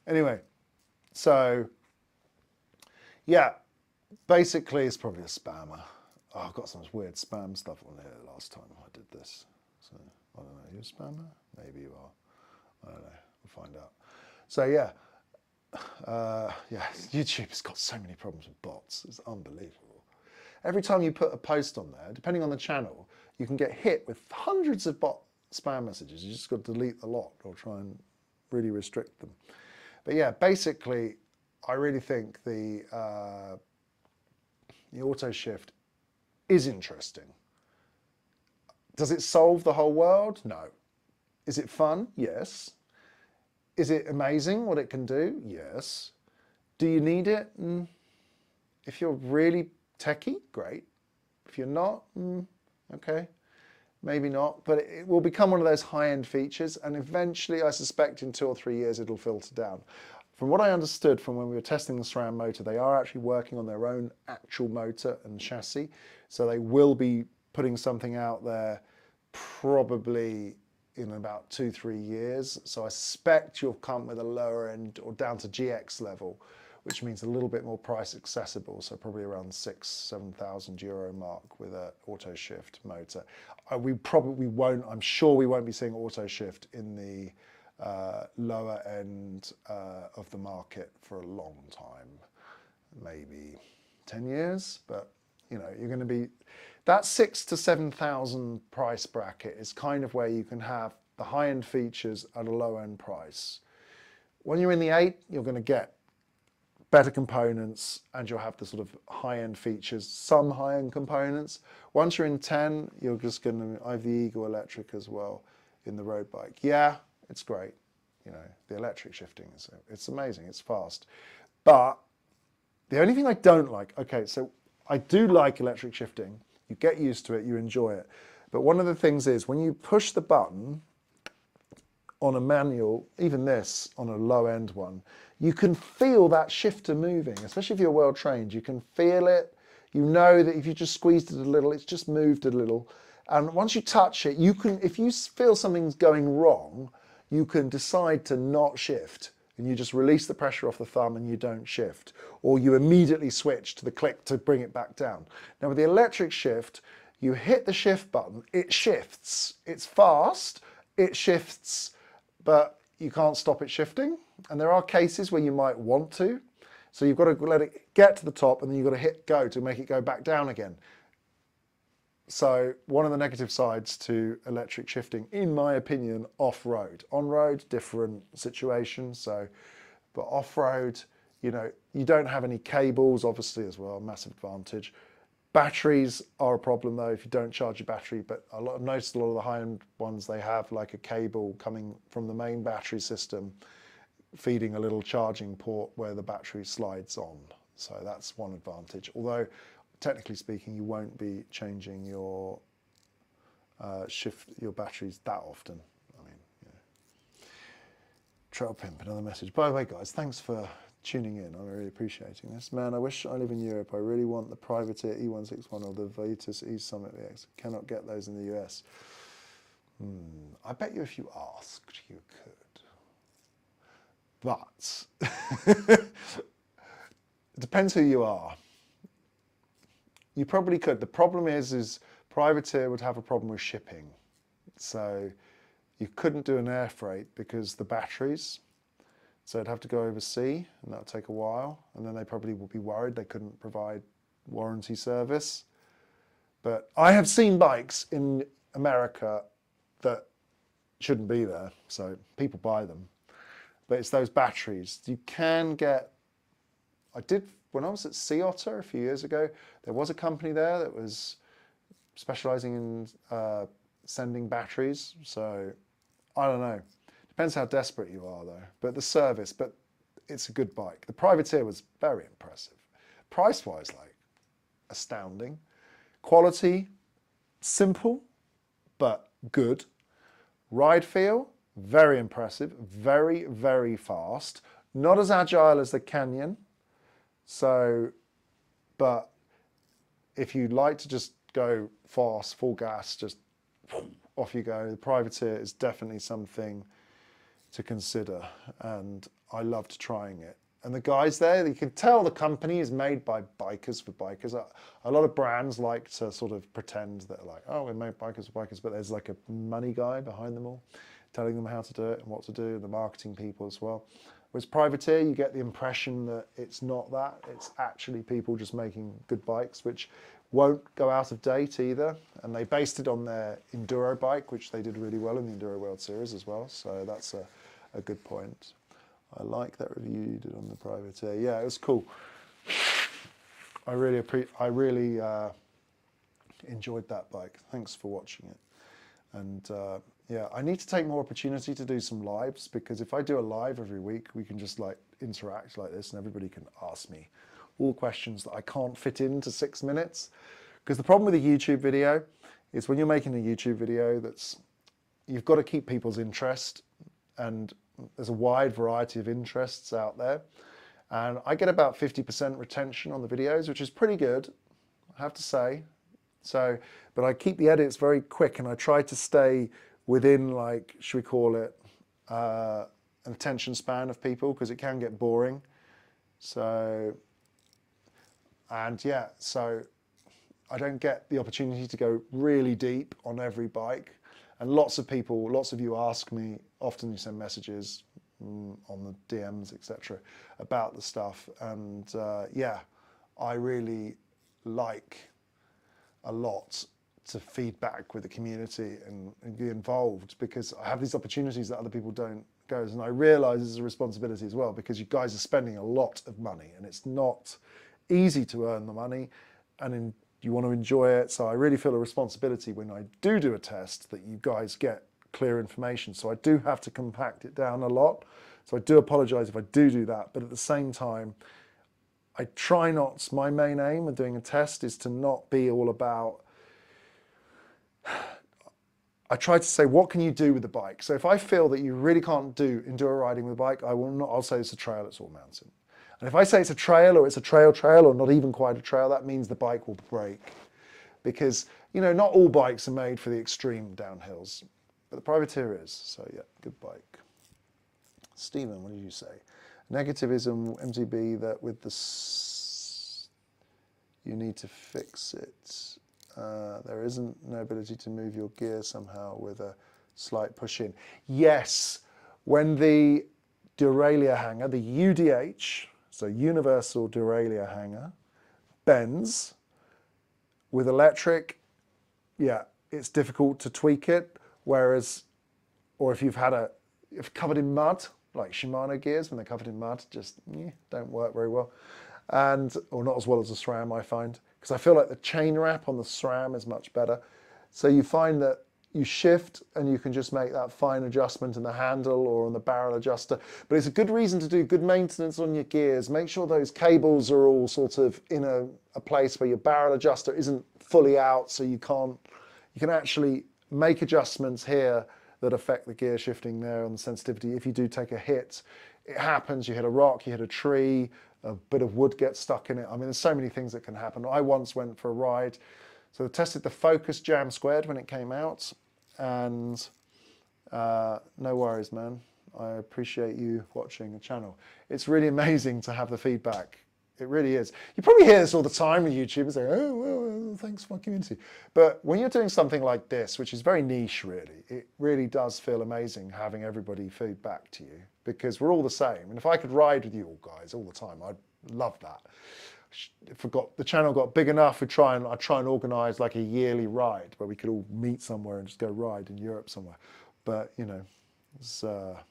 Anyway, so yeah, basically it's probably a spammer. Oh, I've got some weird spam stuff on here last time I did this. So I don't know, are you a spammer? Maybe you are. I don't know, we'll find out. So yeah, YouTube has got so many problems with bots. It's unbelievable. Every time you put a post on there, depending on the channel, you can get hit with hundreds of bot spam messages. You just got to delete the lot or try and really restrict them. But yeah, basically, I really think the auto shift is interesting. Does it solve the whole world? No. Is it fun? Yes. Is it amazing what it can do? Yes. Do you need it? If you're really techie, great. If you're not, okay, maybe not. But it will become one of those high-end features, and eventually, I suspect in 2 or 3 years, it'll filter down. From what I understood from when we were testing the SRAM motor, they are actually working on their own actual motor and chassis. So they will be putting something out there probably in about 2-3 years. So I suspect you'll come with a lower end or down to GX level, which means a little bit more price accessible. So probably around 6,000-7,000 euro mark with an auto shift motor. We probably won't, I'm sure we won't be seeing auto shift in the lower end of the market for a long time, maybe 10 years, but you know, you're going to be, that 6,000 to 7,000 price bracket is kind of where you can have the high-end features at a low-end price. When you're in the 8, you're going to get better components and you'll have the sort of high-end features, some high-end components. Once you're in 10, you're just going to, I have the Eagle electric as well in the road bike. Yeah, it's great. You know, the electric shifting, it's amazing, it's fast. But the only thing I don't like, okay, so I do like electric shifting. You get used to it, you enjoy it. But one of the things is when you push the button on a manual, even this on a low end one, you can feel that shifter moving, especially if you're well trained. You can feel it. You know that if you just squeezed it a little, it's just moved a little. And once you touch it, you can, if you feel something's going wrong, you can decide to not shift. And you just release the pressure off the thumb and you don't shift. Or you immediately switch to the click to bring it back down. Now with the electric shift, you hit the shift button, it shifts. It's fast, it shifts, but you can't stop it shifting. And there are cases where you might want to. So you've got to let it get to the top and then you've got to hit go to make it go back down again. So one of the negative sides to electric shifting, in my opinion, off-road. On-road, different situation. So, but off-road, you know, you don't have any cables, obviously, as well, massive advantage. Batteries are a problem though if you don't charge your battery, but I've noticed a lot of the high-end ones, they have like a cable coming from the main battery system, feeding a little charging port where the battery slides on. So that's one advantage. Although, technically speaking, you won't be changing your your batteries that often. I mean, you know. Trail Pimp, another message. By the way, guys, thanks for tuning in. I'm really appreciating this. Man, I wish I live in Europe. I really want the Privateer E161 or the Vitus E-Summit VX. Cannot get those in the US. I bet you if you asked, you could. But it depends who you are. You probably could. The problem is Privateer would have a problem with shipping. So you couldn't do an air freight because the batteries, so it'd have to go over sea and that would take a while. And then they probably would be worried they couldn't provide warranty service. But I have seen bikes in America that shouldn't be there. So people buy them. But it's those batteries. You can get, when I was at Sea Otter a few years ago, there was a company there that was specializing in sending batteries. So I don't know. Depends how desperate you are though. But the service, but it's a good bike. The Privateer was very impressive. Price-wise, like astounding. Quality, simple, but good. Ride feel, very impressive. Very, very fast. Not as agile as the Canyon. So, but if you like to just go fast, full gas, just off you go, the Privateer is definitely something to consider. And I loved trying it. And the guys there, you can tell the company is made by bikers for bikers. A lot of brands like to sort of pretend that like, oh, we made bikers for bikers, but there's like a money guy behind them all, telling them how to do it and what to do, and the marketing people as well. Whereas Privateer, you get the impression that it's not that. It's actually people just making good bikes, which won't go out of date either. And they based it on their Enduro bike, which they did really well in the Enduro World Series as well. So that's a good point. I like that review you did on the Privateer. Yeah, it was cool. I really enjoyed that bike. Thanks for watching it. And yeah, I need to take more opportunity to do some lives, because if I do a live every week, we can just like interact like this and everybody can ask me all questions that I can't fit into 6 minutes. Because the problem with a YouTube video is when you're making a YouTube video, you've got to keep people's interest, and there's a wide variety of interests out there. And I get about 50% retention on the videos, which is pretty good, I have to say. So, but I keep the edits very quick and I try to stay within, like, should we call it, an attention span of people, because it can get boring. So, and yeah, so I don't get the opportunity to go really deep on every bike. And lots of people, lots of you ask me, often you send messages on the DMs, etc., about the stuff. And yeah, I really like a lot to feed back with the community and be involved, because I have these opportunities that other people don't go. And I realize it's a responsibility as well, because you guys are spending a lot of money and it's not easy to earn the money, and you want to enjoy it. So I really feel a responsibility when I do a test that you guys get clear information. So I do have to compact it down a lot. So I do apologize if I do that, but at the same time, I try not, my main aim of doing a test is to not be all about, I try to say, what can you do with the bike? So if I feel that you really can't do enduro riding with a bike, I'll say it's a trail, it's all mountain. And if I say it's a trail or it's a trail or not even quite a trail, that means the bike will break. Because, you know, not all bikes are made for the extreme downhills, but the Privateer is. So yeah, good bike. Stephen, what did you say? Negativism, MTB, that with the, you need to fix it. There isn't no ability to move your gear somehow with a slight push in. Yes, when the derailleur hanger, the UDH, so universal derailleur hanger, bends with electric, yeah, it's difficult to tweak it. Whereas, or if you've had if covered in mud, like Shimano gears, when they're covered in mud, just don't work very well. Or not as well as the SRAM, I find. Because I feel like the chain wrap on the SRAM is much better. So you find that you shift and you can just make that fine adjustment in the handle or on the barrel adjuster. But it's a good reason to do good maintenance on your gears. Make sure those cables are all sort of in a place where your barrel adjuster isn't fully out, so you can actually make adjustments here that affect the gear shifting there and the sensitivity. If you do take a hit, it happens, you hit a rock, you hit a tree, a bit of wood gets stuck in it. I mean, there's so many things that can happen. I once went for a ride, so I tested the Focus Jam Squared when it came out, and no worries, man. I appreciate you watching the channel. It's really amazing to have the feedback. It really is. You probably hear this all the time with YouTubers saying, oh, well, thanks for my community. But when you're doing something like this, which is very niche really, it really does feel amazing having everybody feedback to you, because we're all the same. And if I could ride with you all guys all the time, I'd love that. If the channel got big enough, I'd try and organise like a yearly ride where we could all meet somewhere and just go ride in Europe somewhere. But, you know, it's a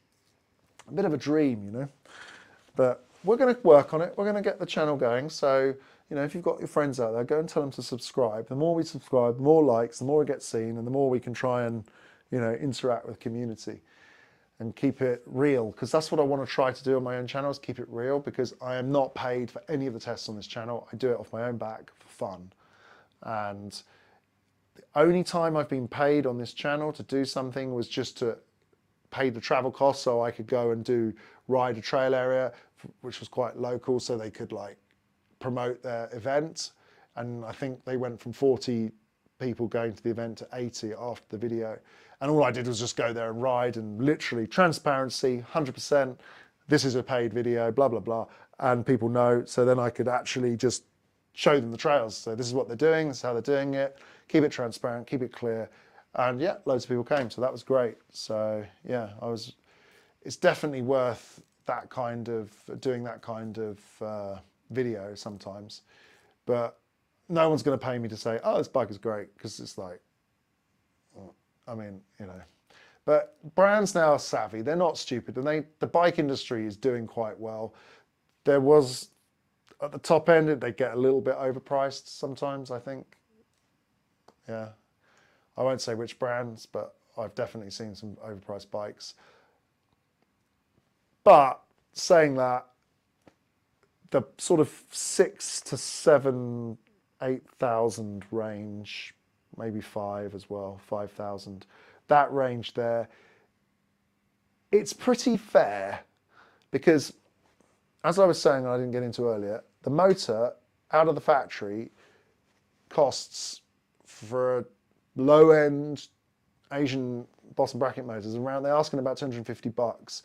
bit of a dream, you know. But we're going to work on it. We're going to get the channel going. So, you know, if you've got your friends out there, go and tell them to subscribe. The more we subscribe, the more likes, the more it gets seen, and the more we can try and, you know, interact with the community and keep it real. Because that's what I want to try to do on my own channel, is keep it real, because I am not paid for any of the tests on this channel. I do it off my own back for fun. And the only time I've been paid on this channel to do something was just to pay the travel costs, so I could go and ride a trail area, which was quite local, so they could like promote their event. And I think they went from 40 people going to the event to 80 after the video. And all I did was just go there and ride, and literally transparency, 100%, this is a paid video, blah, blah, blah. And people know, so then I could actually just show them the trails. So this is what they're doing, this is how they're doing it, keep it transparent, keep it clear. And yeah, loads of people came, so that was great. So yeah, it's definitely worth that kind of, doing that kind of video sometimes. But no one's going to pay me to say, oh, this bike is great, because it's like, I mean, you know. But brands now are savvy, they're not stupid, and the bike industry is doing quite well. There was, at the top end, they get a little bit overpriced sometimes, I think. Yeah. I won't say which brands, but I've definitely seen some overpriced bikes. But saying that, the sort of 6,000 to 7,000, 8,000 range, maybe 5 as well, 5,000, that range there, it's pretty fair, because as I was saying, I didn't get into earlier, the motor out of the factory costs for a low-end Asian bottom bracket motors around, they're asking about 250 bucks.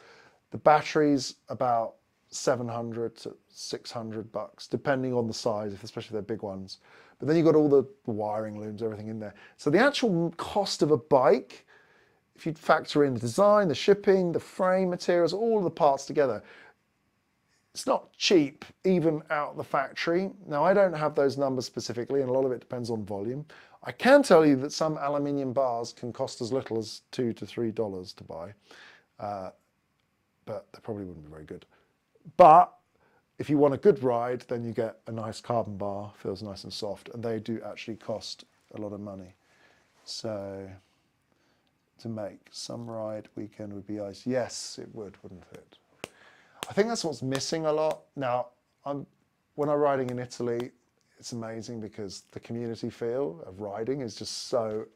The battery's about 700 to 600 bucks, depending on the size, especially if they're big ones. But then you've got all the wiring looms, everything in there. So the actual cost of a bike, if you factor in the design, the shipping, the frame materials, all of the parts together, it's not cheap, even out the factory. Now, I don't have those numbers specifically, and a lot of it depends on volume. I can tell you that some aluminium bars can cost as little as $2 to $3 to buy, but they probably wouldn't be very good. But if you want a good ride, then you get a nice carbon bar, feels nice and soft, and they do actually cost a lot of money. So to make some ride weekend would be ice. Yes, it would, wouldn't it? I think that's what's missing a lot. Now, when I'm riding in Italy, it's amazing because the community feel of riding is just so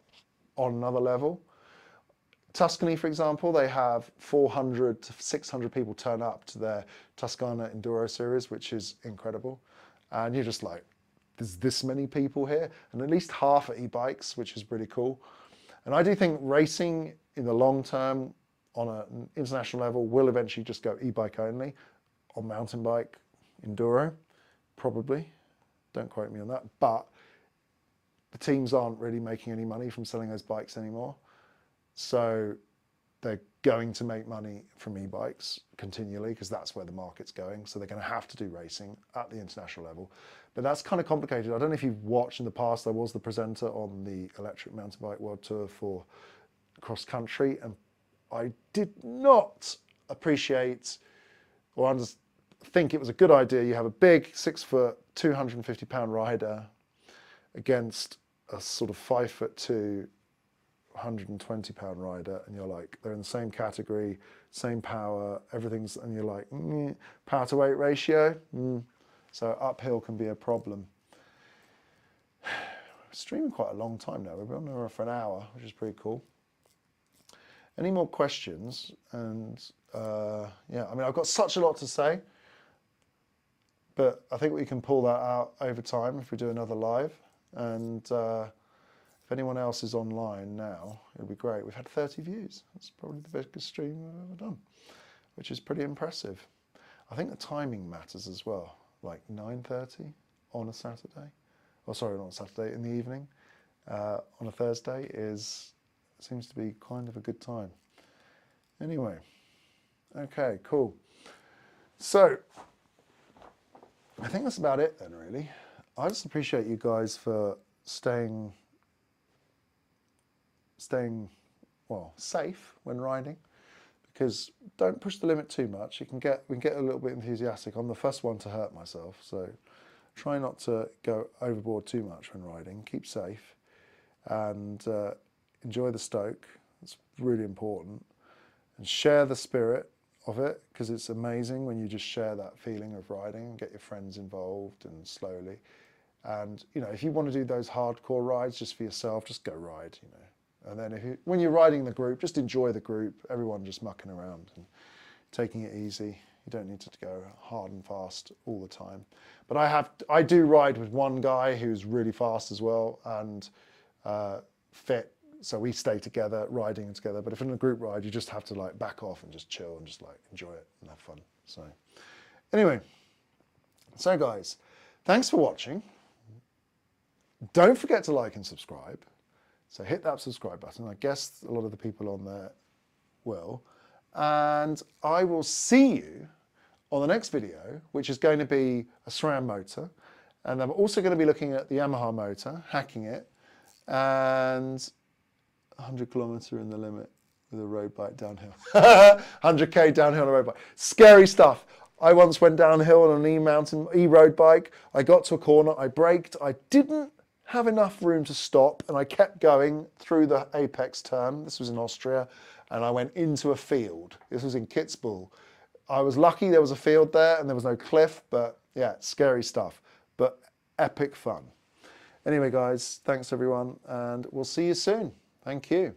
on another level. Tuscany, for example, they have 400 to 600 people turn up to their Toscana Enduro series, which is incredible. And you're just like, there's this many people here, and at least half are e-bikes, which is pretty cool. And I do think racing in the long term on an international level will eventually just go e-bike only. On mountain bike, enduro, probably. Don't quote me on that. But the teams aren't really making any money from selling those bikes anymore. So they're going to make money from e-bikes continually because that's where the market's going. So they're going to have to do racing at the international level. But that's kind of complicated. I don't know if you've watched in the past, I was the presenter on the Electric Mountain Bike World Tour for cross country, and I did not appreciate or think it was a good idea. You have a big 6 foot, 250 pound rider against a sort of 5'2", 120 pound rider, and you're like, they're in the same category, same power, everything's, and you're like, power to weight ratio. So uphill can be a problem. We're streaming quite a long time now. We've been on there for an hour, which is pretty cool. Any more questions? And yeah, I mean, I've got such a lot to say, but I think we can pull that out over time if we do another live. And if anyone else is online now, it'll be great. We've had 30 views. That's probably the biggest stream I've ever done, which is pretty impressive. I think the timing matters as well, like 9:30 on a Saturday. Oh, sorry, not on Saturday, in the evening. On a Thursday seems to be kind of a good time. Anyway, okay, cool. So, I think that's about it then, really. I just appreciate you guys for staying well, safe when riding, because don't push the limit too much. We can get a little bit enthusiastic. I'm the first one to hurt myself, so try not to go overboard too much when riding. Keep safe and enjoy the stoke. It's really important, and share the spirit of it, because it's amazing when you just share that feeling of riding and get your friends involved and slowly. And you know, if you want to do those hardcore rides just for yourself, just go ride, you know. And then when you're riding the group, just enjoy the group, everyone just mucking around and taking it easy. You don't need to go hard and fast all the time. But I do ride with one guy who's really fast as well and fit, so we stay together, riding together. But if in a group ride, you just have to like back off and just chill and just like enjoy it and have fun. So anyway, so guys, thanks for watching. Don't forget to like and subscribe. So hit that subscribe button. I guess a lot of the people on there will. And I will see you on the next video, which is going to be a SRAM motor. And I'm also going to be looking at the Yamaha motor, hacking it, and 100 kilometer in the limit with a road bike downhill. 100k downhill on a road bike. Scary stuff. I once went downhill on an e-road bike. I got to a corner, I braked, I didn't have enough room to stop, and I kept going through the apex turn. This was in Austria, and I went into a field. This was in Kitzbühel. I was lucky there was a field there and there was no cliff, but yeah, scary stuff, but epic fun. Anyway, guys, thanks everyone, and we'll see you soon. Thank you.